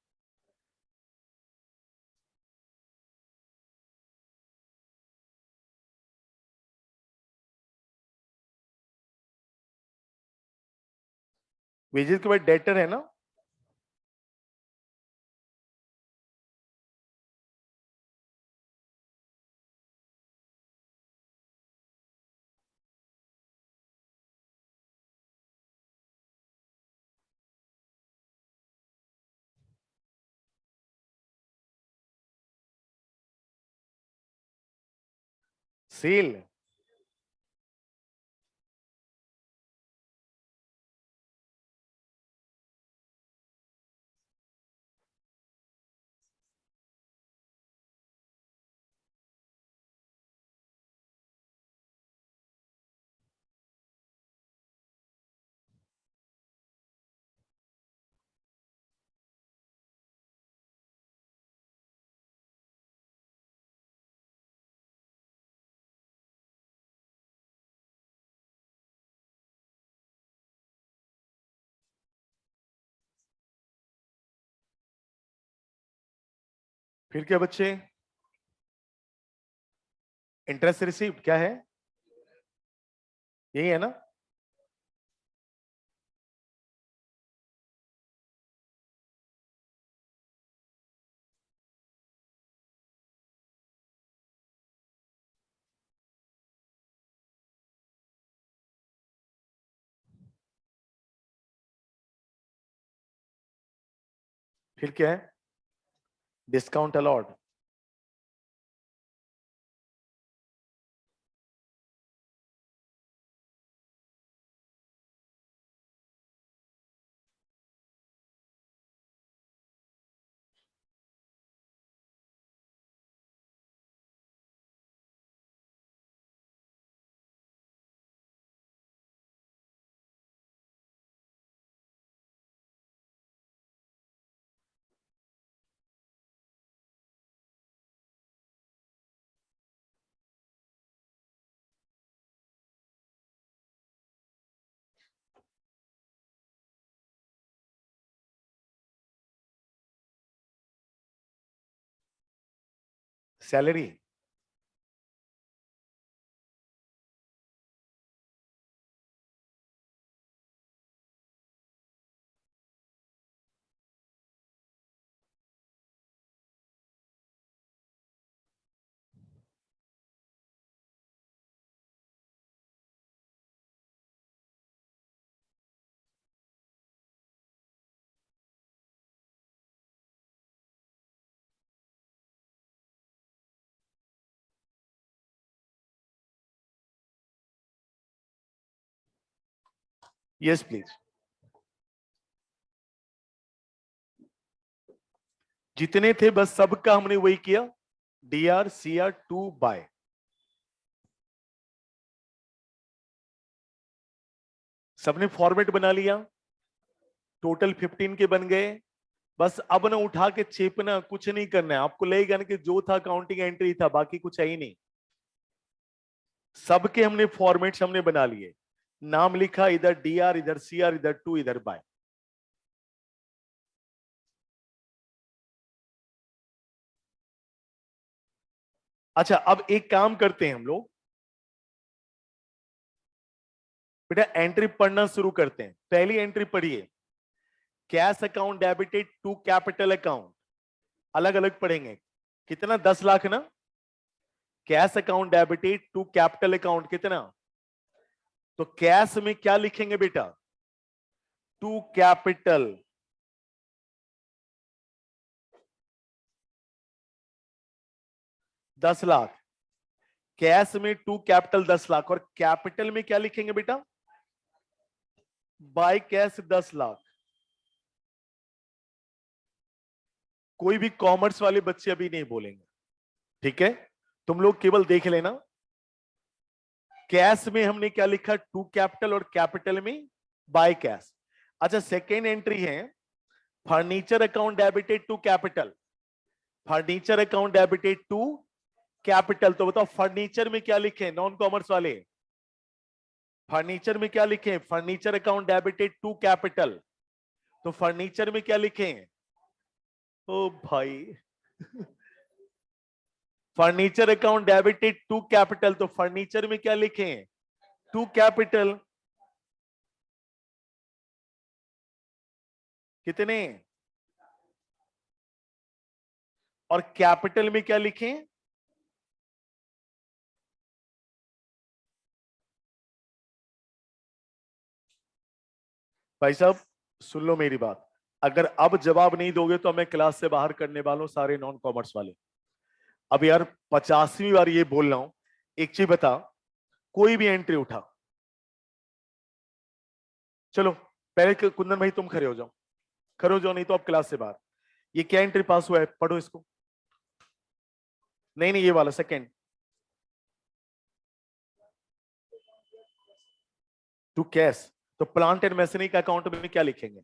वेजेस के बाद डेटर है ना, सेल। फिर क्या बच्चे, इंटरेस्ट रिसीव्ड क्या है, यही है ना। फिर क्या है, discount allowed. Salary. Yes please. जितने थे बस सबका हमने वही किया, DR CR2 बाय। सबने फॉर्मेट बना लिया, टोटल 15 के बन गए। बस अब ना उठा के चेपना कुछ नहीं करना है, आपको लगेगा ना कि जो था काउंटिंग एंट्री था, बाकी कुछ है ही नहीं। सबके हमने फॉर्मेट्स हमने बना लिए, नाम लिखा, इधर DR इधर CR इधर 2 इधर बाय। अच्छा अब एक काम करते हैं हम लोग, बेटा एंट्री पढ़ना शुरू करते हैं। पहली एंट्री पढ़िए, cash account debited to capital account. अलग अलग पढ़ेंगे। कितना, 10 लाख ना। Cash account debited to capital account कितना, तो कैश में क्या लिखेंगे बेटा, टू कैपिटल। दस लाख कैश में, टू कैपिटल 10 लाख, और कैपिटल में क्या लिखेंगे बेटा, बाय कैश 10 लाख। कोई भी कॉमर्स वाले बच्चे अभी नहीं बोलेंगे, ठीक है, तुम लोग केवल देख लेना। कैश में हमने क्या लिखा, टू कैपिटल, और कैपिटल में बाय कैश। अच्छा सेकेंड एंट्री है, furniture account debited to capital. Furniture account debited to capital, तो बताओ फर्नीचर में क्या लिखे नॉन कॉमर्स वाले, फर्नीचर में क्या लिखे, furniture account debited to capital, तो फर्नीचर में क्या लिखे, ओ भाई furniture account debited to capital, तो फर्नीचर में क्या लिखे, टू कैपिटल। कितने? और कैपिटल में क्या लिखें? भाई साहब सुन लो मेरी बात, अगर अब जवाब नहीं दोगे तो मैं क्लास से बाहर करने वालों सारे नॉन कॉमर्स वाले। अब यार 50वीं बार ये बोल रहा हूं, एक चीज बता, कोई भी एंट्री उठा, चलो पहले कुंदन भाई तुम खड़े हो जाओ, खड़े हो जाओ, नहीं तो आप क्लास से बाहर। ये क्या एंट्री पास हुआ है, पढ़ो इसको। नहीं नहीं, ये वाला सेकंड, टू कैश। तो प्लांट एंड मशीनरी का अकाउंट में क्या लिखेंगे,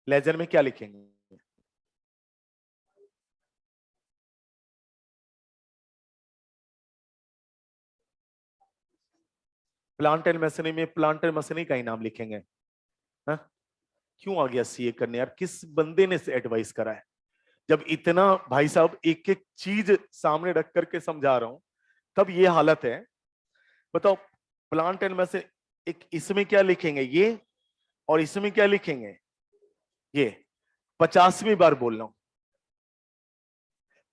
लेजर में क्या लिखेंगे? प्लांट एंड मशीनरी में प्लांट एंड मशीनरी का ही नाम लिखेंगे। हाँ? क्यों आ गया सीए करने यार, किस बंदे ने एडवाइस करा है? जब इतना भाई साहब एक एक चीज सामने रख करके समझा रहा हूं, तब ये हालत है। बताओ, प्लांट एंड मशीनरी, एक इसमें क्या लिखेंगे ये, और इसमें क्या लिखेंगे ये। 50वीं बार बोल रहा हूं,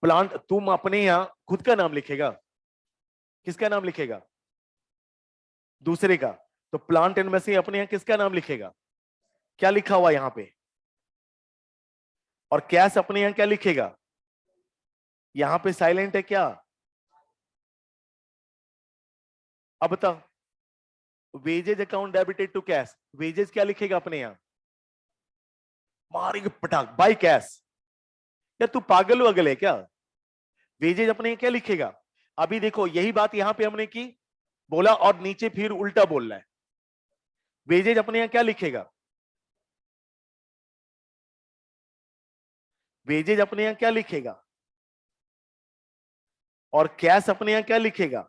प्लांट, तुम अपने यहां खुद का नाम लिखेगा, किसका नाम लिखेगा? दूसरे का। तो प्लांट एंड मशीनरी अपने यहां किसका नाम लिखेगा? क्या लिखा हुआ यहां पे? और कैश अपने यहां क्या लिखेगा? यहां पे साइलेंट है क्या? अब बताओ, wages account debited to cash, wages क्या लिखेगा अपने यहां? मारेंगे पटाख बाई कैश। यार तू पागल वगल है क्या? वेजेज अपने यहां क्या लिखेगा? अभी देखो यही बात यहां पे हमने की, बोला और नीचे फिर उल्टा बोल रहा है। वेजेज अपने यहां क्या लिखेगा? वेजेज अपने यहां क्या लिखेगा? और कैश अपने यहां क्या लिखेगा?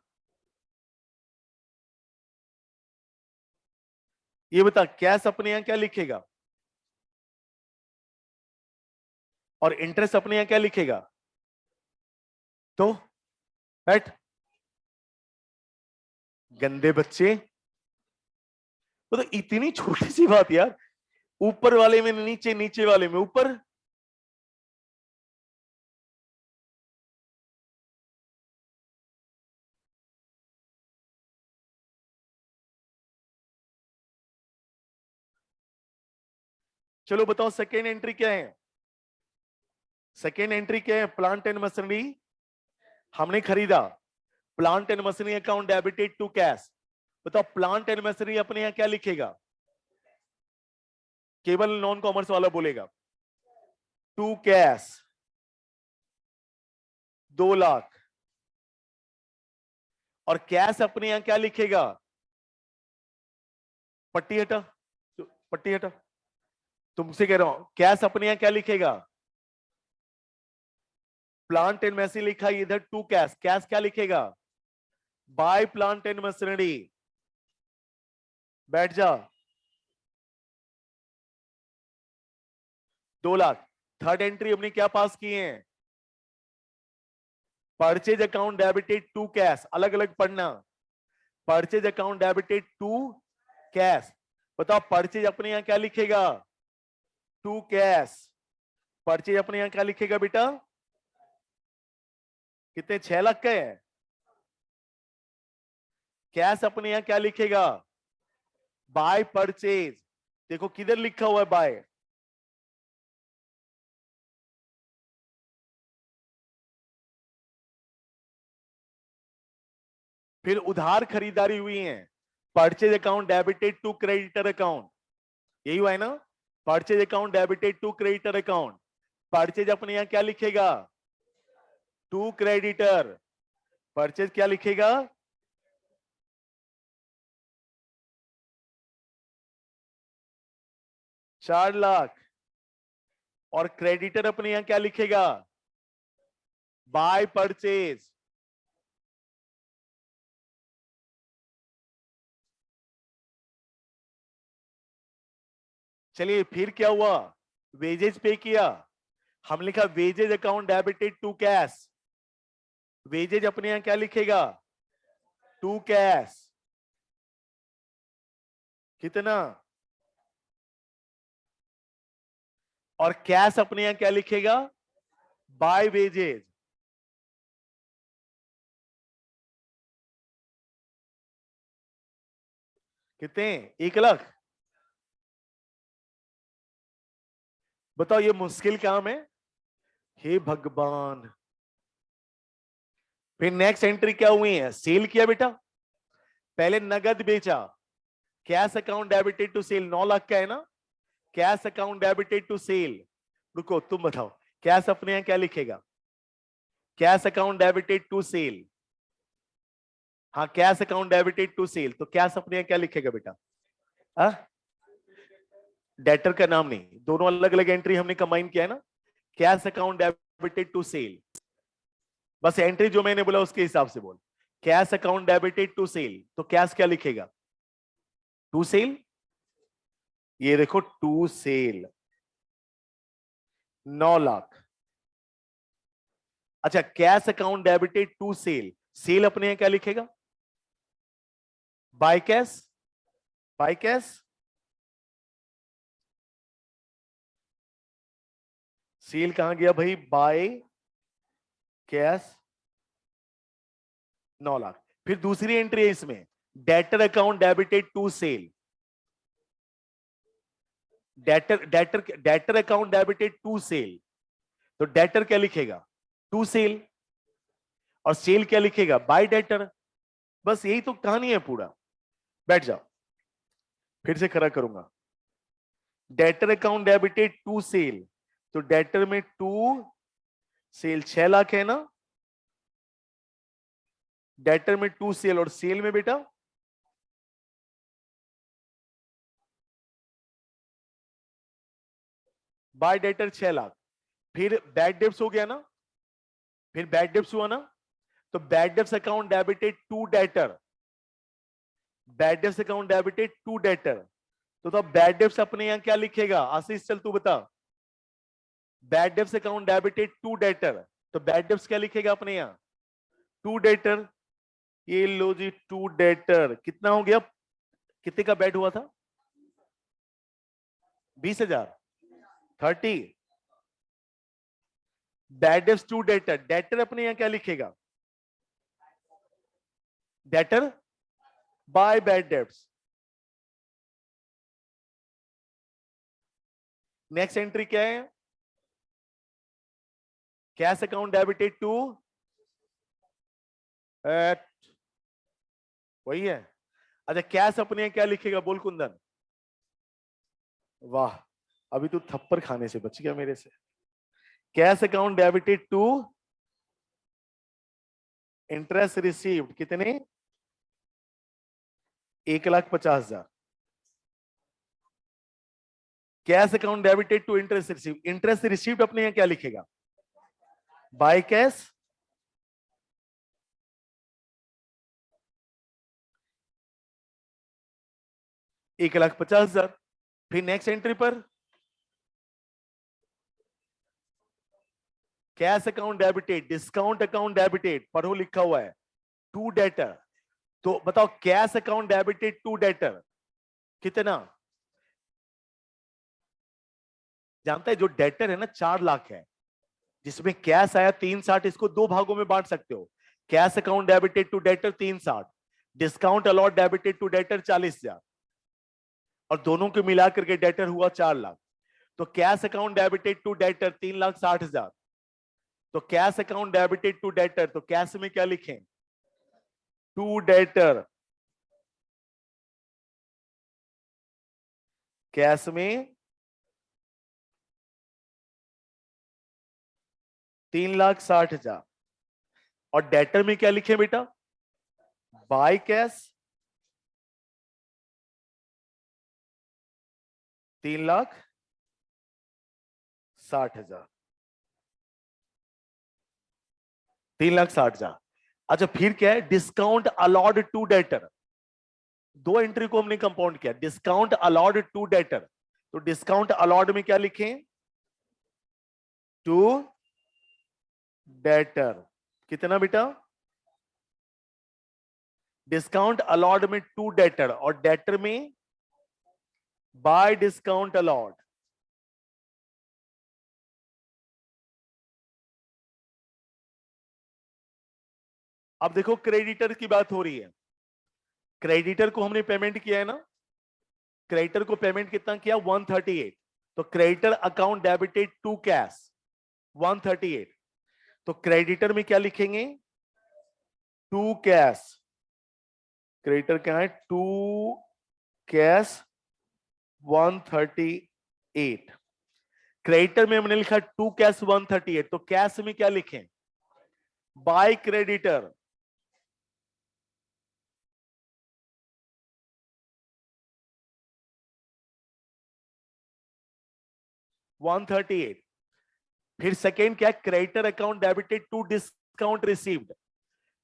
ये बता, कैश अपने यहां क्या लिखेगा? और इंटरेस्ट अपने यहां क्या लिखेगा? तो राइट, गंदे बच्चे। तो इतनी छोटी सी बात यार, ऊपर वाले में नीचे, नीचे वाले में ऊपर। चलो बताओ सेकेंड एंट्री क्या है? सेकेंड एंट्री क्या है? प्लांट एंड मशीनरी हमने खरीदा, plant and machinery account debited to cash. बताओ प्लांट एंड मशीनरी अपने यहां क्या लिखेगा? केवल नॉन कॉमर्स वाला बोलेगा, टू कैश 2 लाख। और कैश अपने यहां क्या लिखेगा? पट्टी हटा, पट्टी हटा, तुमसे कह रहा हूं, कैश अपने यहां क्या लिखेगा? प्लांट एंड मशीनरी लिखा है इधर, टू कैश, कैश क्या लिखेगा? Bye plant and machinery. बैठ जा। 2 लाख। थर्ड एंट्री हमने क्या पास किए हैं? Purchase account debited to cash, अलग अलग पढ़ना। Purchase account debited to cash. बताओ परचेज अपने यहां क्या लिखेगा? To cash. परचेज अपने यहां क्या लिखेगा बेटा? कितने, 6 लाख का है? कैश अपने यहां क्या लिखेगा? By purchase. देखो किधर लिखा हुआ है बाय? फिर उधार खरीदारी हुई है, purchase account debited to creditor account, यही हुआ है ना? Purchase account debited to creditor account. Purchase अपने यहां क्या लिखेगा? To creditor. परचेज क्या लिखेगा? 4 लाख। और क्रेडिटर अपने यहां क्या लिखेगा? By purchase. चलिए फिर क्या हुआ? वेजेज पे किया, हम लिखा wages account debited to cash. Wages अपने यहां क्या लिखेगा? To cash. कितना? और कैश अपने यहां क्या लिखेगा? By wages. कितने? 1 लाख। बताओ ये मुश्किल काम है? हे भगवान। फिर नेक्स्ट एंट्री क्या हुई है? सेल किया बेटा, पहले नगद बेचा, cash account debited to sale, 9 lakh का है ना? Cash account debited to sale. रुको तुम बताओ, कैश अपने यहां क्या लिखेगा? Cash account debited to sale. हाँ, cash account debited to sale, तो कैश अपने यहां क्या लिखेगा बेटा? डेटर का नाम नहीं, दोनों अलग अलग एंट्री हमने कंबाइन किया है ना। Cash account debited to sale, बस एंट्री जो मैंने बोला उसके हिसाब से बोल। Cash account debited to sale, तो कैश क्या लिखेगा? To sale. ये देखो टू सेल, 9 लाख। अच्छा, cash account debited to sale, sale अपने यहां क्या लिखेगा? By cash. By cash, sale कहां गया भाई? By cash 9 lakh. फिर दूसरी एंट्री है इसमें, debtor account debited to sale. Debtor account debited to sale, तो डेटर क्या लिखेगा? To sale. और सेल क्या लिखेगा? By debtor. बस यही तो कहानी है पूरा। बैठ जाओ, फिर से खड़ा करूंगा। Debtor account debited to sale, तो डेटर में टू सेल, 6 लाख है ना? डेटर में टू सेल और सेल में बेटा बाय डेटर 6 लाख। फिर बैड डेब्ट्स हो गया ना? फिर बैड डेब्ट्स हुआ ना? तो bad debts account debited to debtor, bad debts account debited to debtor, तो बैड डेब्ट्स अपने यहां क्या लिखेगा? आशीष चल तू बता। Bad debts account debited to debtor, तो बैड डेब्ट्स क्या लिखेगा अपने यहां? To debtor. ये लो जी, टू डेटर कितना हो गया? कितने का बैड हुआ था? 20,000। 30। Bad debts to debtor, debtor अपने यहां क्या लिखेगा? Debtor by bad debts. Next entry क्या है? कैश अकाउंट डेबिटेड टू, वही है। अच्छा, कैश अपने यहां क्या लिखेगा? बोल कुंदन। वाह, अभी तू थप्पड़ खाने से बच गया मेरे से। Cash account debited to interest received, कितने? 1,50,000। Cash account debited to interest receive, interest received अपने यहां क्या लिखेगा? By cash, $1,50,000। फिर नेक्स्ट एंट्री पर cash account debited, discount account debited, पढ़ो लिखा हुआ है, टू डेटर। तो बताओ cash account debited to debtor कितना? जानता है जो डेटर है ना, 4 लाख है, जिसमें कैश आया 360, इसको दो भागों में बांट सकते हो। Cash account debited to debtor 360, discount allowed debited to debtor 40,000, और दोनों को मिलाकर के डेटर हुआ 4 लाख। तो cash account debited to debtor 3,60,000, तो cash account debited to debtor, तो कैश में क्या लिखें? To debtor. कैश में 3,60,000, और डेटर में क्या लिखे बेटा? By cash 3,60,000, 3,60,000। अच्छा, फिर क्या है? डिस्काउंट अलॉड टू डेटर, दो एंट्री को हमने कंपाउंड किया, डिस्काउंट अलॉड टू डेटर, तो डिस्काउंट अलॉड में क्या लिखें? टू डेटर, कितना बेटा? डिस्काउंट अलॉड में टू डेटर, और डेटर में बाय डिस्काउंट अलॉड। अब देखो क्रेडिटर की बात हो रही है, क्रेडिटर को हमने पेमेंट किया है ना, क्रेडिटर को पेमेंट कितना किया 138, तो creditor account debited to cash 138, तो क्रेडिटर में क्या लिखेंगे टू कैश, क्रेडिटर क्या है टू कैश 138, क्रेडिटर में हमने लिखा टू कैश 138, तो कैश में क्या लिखें बाय क्रेडिटर, वन 138, फिर सेकेंड क्या creditor account debited to discount received,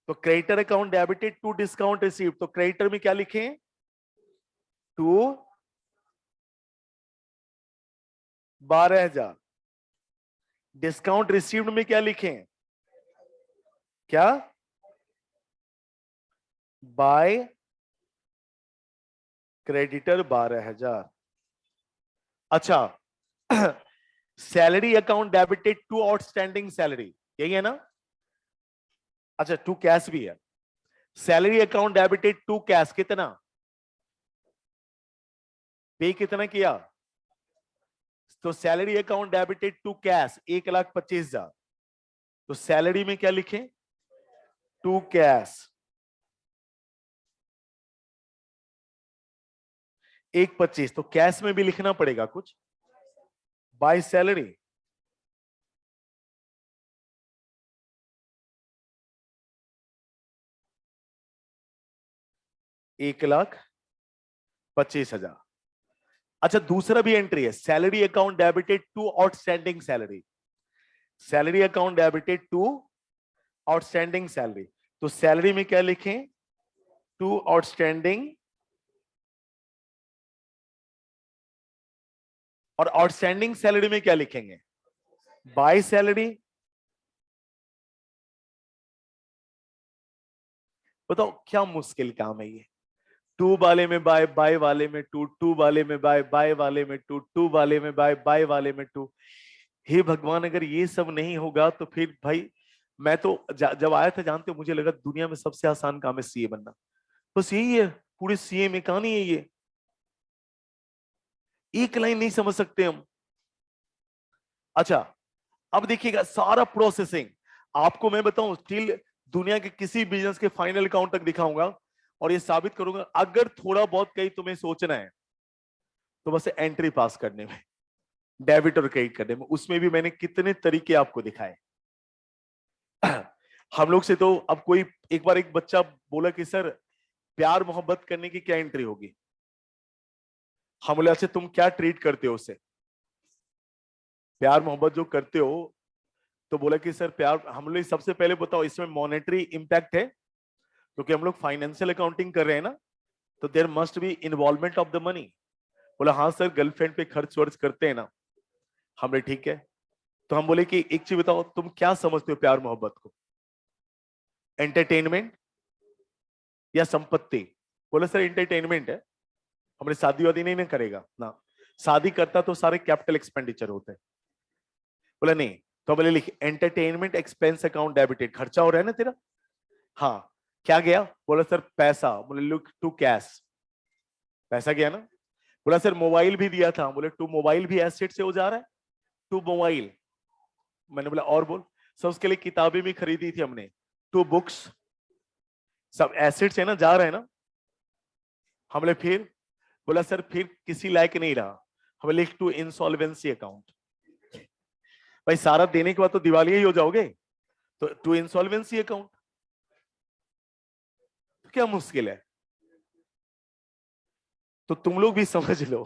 तो creditor account debited to discount received, तो क्रेडिटर में क्या लिखें टू 12,000, डिस्काउंट रिसीव्ड में क्या लिखें क्या बाय क्रेडिटर 12,000। अच्छा salary account debited to outstanding salary, यही है ना, अच्छा टू कैश भी है, salary account debited to cash कितना पे कितना किया, तो salary account debited to cash 1,25,000, तो सैलरी में क्या लिखें टू कैश 1,25, तो कैश में भी लिखना पड़ेगा कुछ बाय सैलरी, एक लाख 25,000। अच्छा दूसरा भी एंट्री है salary account debited to outstanding salary, salary account debited to outstanding salary, तो सैलरी में क्या लिखें टू आउटस्टैंडिंग, और आउटस्टैंडिंग सैलरी में क्या लिखेंगे बाय सैलरी, बताओ क्या मुश्किल काम है ये, टू वाले में बाय, बाय वाले में टू, टू वाले में बाय, बाय वाले में टू, टू वाले में बाय, बाय वाले में टू, हे भगवान अगर ये सब नहीं होगा तो फिर भाई मैं तो जब आया था जानते हो मुझे लगा दुनिया में सबसे आसान काम है सीए बनना, बस यही है पूरे सीए में कहानी है ये, एक लाइन नहीं समझ सकते हम। अच्छा अब देखिएगा सारा प्रोसेसिंग, आपको मैं बताऊं स्टिल दुनिया के किसी बिजनेस के फाइनल अकाउंट तक दिखाऊंगा और ये साबित करूंगा अगर थोड़ा बहुत कहीं तुम्हें सोचना है तो बस एंट्री पास करने में, डेबिट और क्रेडिट करने में, उसमें भी मैंने कितने तरीके आपको दिखाए। हम लोग से तो अब कोई एक बार एक बच्चा बोला कि सर प्यार मोहब्बत करने की क्या एंट्री होगी, हम बोले अच्छा तुम क्या ट्रीट करते हो उससे, प्यार मोहब्बत जो करते हो, तो बोला कि सर प्यार हम लोग सबसे पहले बताओ इसमें मॉनेटरी इंपैक्ट है क्योंकि हम लोग फाइनेंशियल अकाउंटिंग कर रहे हैं ना, तो there must be involvement of the money, बोला हाँ सर गर्लफ्रेंड पे खर्च वर्च करते हैं ना, हमने ठीक है, तो हम बोले कि एक चीज बताओ तुम क्या समझते हो प्यार मोहब्बत को, एंटरटेनमेंट या संपत्ति, बोला सर एंटरटेनमेंट है, हमने शादी वादी नहीं ना करेगा ना, शादी करता तो सारे कैपिटल एक्सपेंडिचर होते हैं, बोला नहीं, तो बोले लिख एंटरटेनमेंट एक्सपेंस अकाउंट डेबिटेड, खर्चा हो रहा है ना तेरा, हाँ क्या गया, बोला सर पैसा, बोले लुक टू कैश, पैसा गया ना, बोला सर मोबाइल भी दिया था, बोले टू मोबाइल भी एसेट से हो जा रहा है, टू मोबाइल, मैंने बोला और बोल, सर उसके लिए किताबें भी खरीदी थी हमने, टू बुक्स, सब एसेट से ना जा रहे हैं ना, हम बोले फिर, बोला सर फिर किसी लायक नहीं रहा, हम लिख टू इंसॉल्वेंसी अकाउंट, भाई सारा देने के बाद तो दिवालिया ही हो जाओगे, तो टू इंसॉल्वेंसी अकाउंट, तो क्या मुश्किल है, तो तुम लोग भी समझ लो।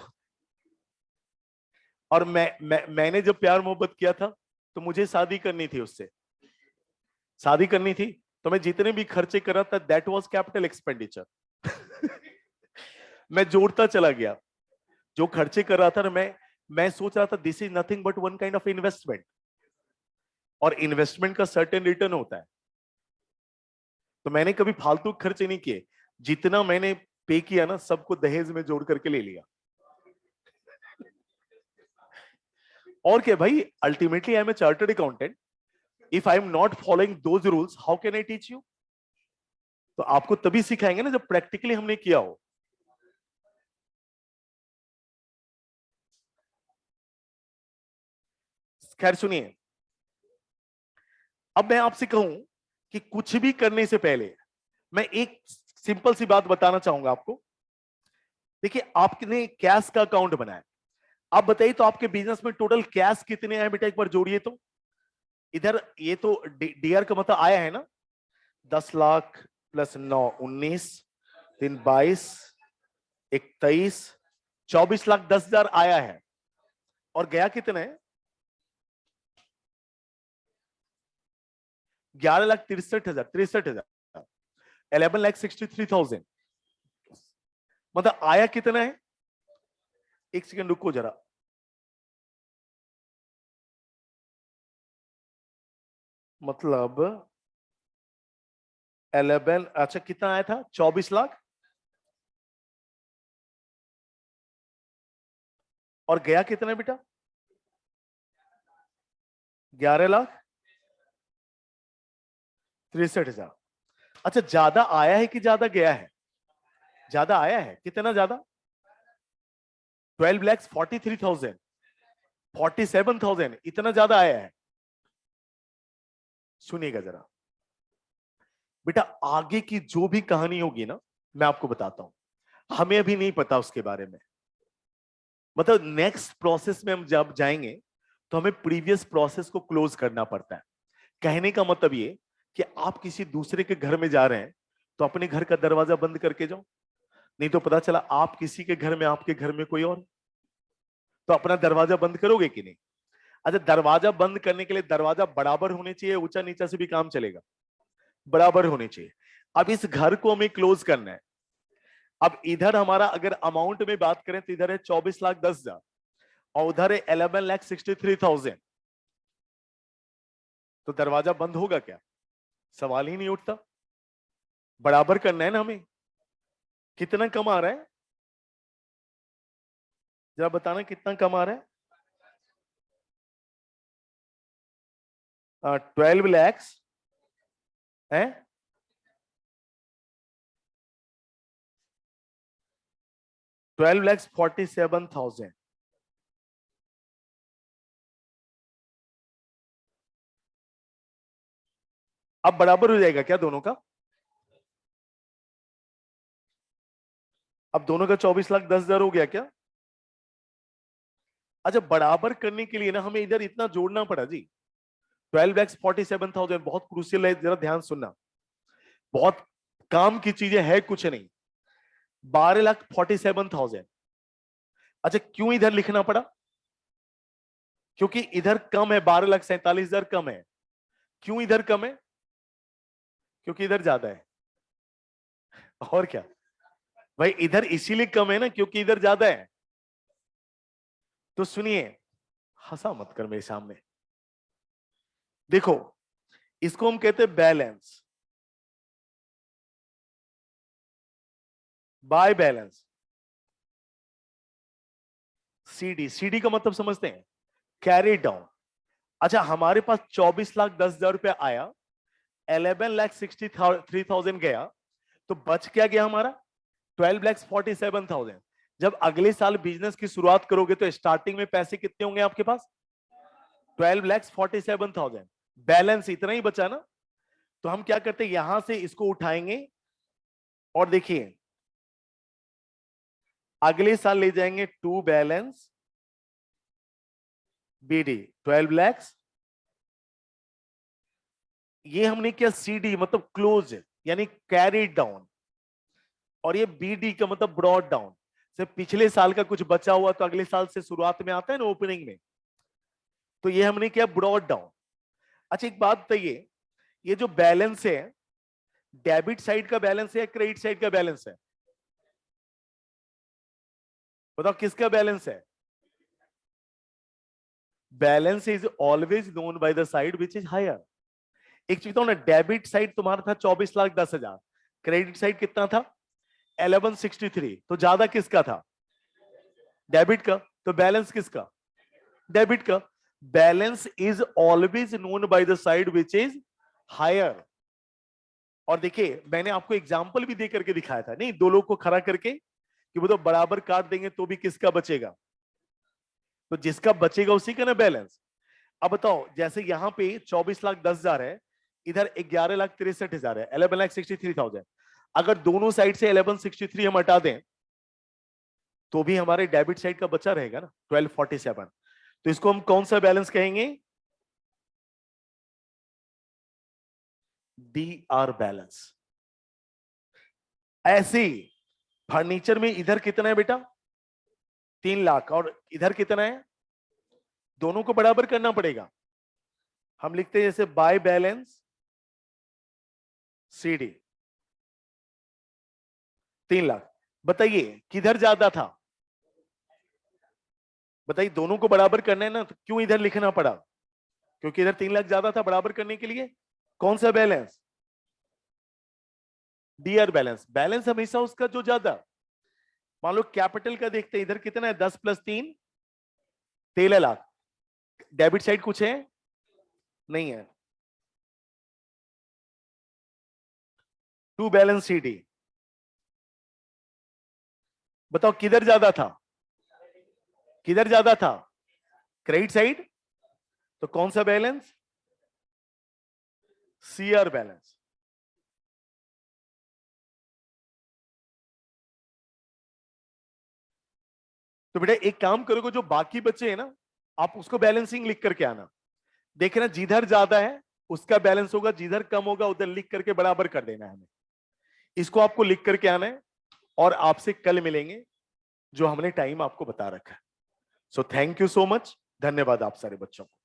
और मैंने जब प्यार मोहब्बत किया था तो मुझे शादी करनी थी उससे, शादी करनी थी, तो मैं जितने भी खर्चे कर रहा था दैट वाज कैपिटल एक्सपेंडिचर। मैं जोड़ता चला गया, जो खर्चे कर रहा था ना मैं सोच रहा था this is nothing but one kind of investment, और इन्वेस्टमेंट का सर्टेन रिटर्न होता है, तो मैंने कभी फालतू खर्चे नहीं किए, जितना मैंने पे किया ना सबको दहेज में जोड़ करके ले लिया। और क्या भाई, ultimately I am a chartered accountant, if I am not following those rules how can I teach you, तो आपको तभी सिखाएंगे ना जब प्रैक्टिकली हमने किया हो। खैर सुनिए, अब मैं आपसे कहूं कि कुछ भी करने से पहले मैं एक सिंपल सी बात बताना चाहूंगा आपको। देखिए, आपने कैश का अकाउंट बनाया, आप बताइए तो आपके बिजनेस में टोटल कैश कितने हैं बेटा, एक बार जोड़िए तो। इधर ये तो डीआर का मतलब आया है ना, 10 लाख प्लस 9 19, 3 22, 21, 24,10,000 आया है। और गया कितने है? 11,63,000, 63,000, 11,63,000। मतलब आया कितना है? एक सेकंड रुको जरा। मतलब 11, अच्छा कितना आया था? 24 लाख। और गया कितना बेटा? 11,63,000। अच्छा, ज्यादा आया है कि ज्यादा गया है? ज्यादा आया है। कितना ज्यादा? 12,43,000, 47,000, इतना ज्यादा आया है। सुनिएगा जरा बेटा, आगे की जो भी कहानी होगी ना, मैं आपको बताता हूं, हमें अभी नहीं पता उसके बारे में। मतलब नेक्स्ट प्रोसेस में हम जब जाएंगे तो हमें प्रीवियस प्रोसेस को क्लोज करना पड़ता है। कहने का मतलब ये कि आप किसी दूसरे के घर में जा रहे हैं तो अपने घर का दरवाजा बंद करके जाओ, नहीं तो पता चला आप किसी के घर में, आपके घर में कोई और, तो अपना दरवाजा बंद करोगे कि नहीं? अच्छा, दरवाजा बंद करने के लिए दरवाजा बराबर होने चाहिए, ऊंचा नीचा से भी काम चलेगा? बराबर होने चाहिए। अब इस घर को हमें क्लोज करना है। अब इधर हमारा अगर अमाउंट में बात करें तो इधर है 24,10,000 और उधर है 11,63,000। तो दरवाजा बंद होगा क्या? सवाल ही नहीं उठता। बराबर करना है ना हमें। कितना कम आ रहा है जरा बताना, कितना कम आ रहा है? 12 lakhs है, 12,47,000। अब बराबर हो जाएगा क्या दोनों का? अब दोनों का 24,10,000 हो गया क्या? अच्छा, बराबर करने के लिए ना हमें इधर इतना जोड़ना पड़ा जी। 12,47,000 बहुत क्रूशियल है, जरा ध्यान सुनना। बहुत काम की चीजें है कुछ नहीं। 12,47,000। अच्छा, क्यों इधर लिखना पड़ा? क्योंकि इधर कम है, 12,47,000 कम है। क्यों इधर कम है? क्योंकि इधर ज्यादा है। और क्या भाई, इधर इसीलिए कम है ना क्योंकि इधर ज्यादा है। तो सुनिए, हंसा मत कर मेरे सामने। देखो, इसको हम कहते हैं balance, by balance. CD, CD का मतलब समझते हैं? Carry down. अच्छा, हमारे पास 24,10,000 रुपया आया, 11,63,000 गया, तो बच क्या गया हमारा? 12,47,000। जब अगले साल बिजनेस की शुरुआत करोगे तो स्टार्टिंग में पैसे कितने होंगे आपके पास? 12,47,000। बैलेंस इतना ही बचा ना। तो हम क्या करते हैं, यहां से इसको उठाएंगे और देखिए अगले साल ले जाएंगे टू बैलेंस बीडी 12 lakhs। ये हमने किया सीडी मतलब क्लोज, यानी कैरी डाउन। और ये बीडी का मतलब ब्रॉड डाउन, से पिछले साल का कुछ बचा हुआ तो अगले साल से शुरुआत में आता है ना, ओपनिंग में। तो ये हमने किया ब्रॉड डाउन। अच्छा, एक बात बताइए, ये जो बैलेंस है, डेबिट साइड का बैलेंस है या क्रेडिट साइड का बैलेंस है? बताओ किसका बैलेंस है? Balance is always known by the side which is higher. एक चीज बताओ ना, डेबिट साइड तुम्हारा था 24,10,000, क्रेडिट साइड कितना था? 1163। तो ज्यादा किसका था? डेबिट का। तो बैलेंस किसका? डेबिट का। Balance is always known by the side which is higher. और देखिए मैंने आपको एग्जाम्पल भी दे करके दिखाया था, नहीं, दो लोग को खड़ा करके कि वो तो बराबर काट देंगे तो भी किसका बचेगा, तो जिसका बचेगा उसी का ना बैलेंस। अब बताओ, जैसे यहां पे 24,10,000 है, इधर 11,63,000 है, 11,63,000। अगर दोनों साइड से 11,63 हम हटा दें तो भी हमारे डेबिट साइड का बचा रहेगा ना 1247। तो इसको हम कौन सा बैलेंस कहेंगे? DR balance. ऐसे ही फर्नीचर में इधर कितना है बेटा? 3 लाख, और इधर कितना है? दोनों को बराबर करना पड़ेगा। हम लिखते हैं जैसे बाय बैलेंस CD 3 लाख। बताइए किधर ज्यादा था? बताइए, दोनों को बराबर करना है ना, तो क्यों इधर लिखना पड़ा? क्योंकि इधर 3 लाख ज्यादा था बराबर करने के लिए। कौन सा बैलेंस? DR balance. बैलेंस हमेशा उसका जो ज्यादा। मान लो कैपिटल का देखते हैं, इधर कितना है? 10 + 3 13 लाख। डेबिट साइड कुछ है? नहीं है। To balance CD। बताओ किधर ज्यादा था? किधर ज्यादा था? Credit side. तो कौन सा बैलेंस? CR balance. तो बेटा एक काम करोगे, जो बाकी बचे हैं ना, आप उसको बैलेंसिंग लिख करके आना। देखना जिधर ज्यादा है उसका बैलेंस होगा, जिधर कम होगा उधर लिख करके बराबर कर देना है हमें। इसको आपको लिख करके आना है, और आपसे कल मिलेंगे जो हमने टाइम आपको बता रखा है। So thank you so much. धन्यवाद आप सारे बच्चों को।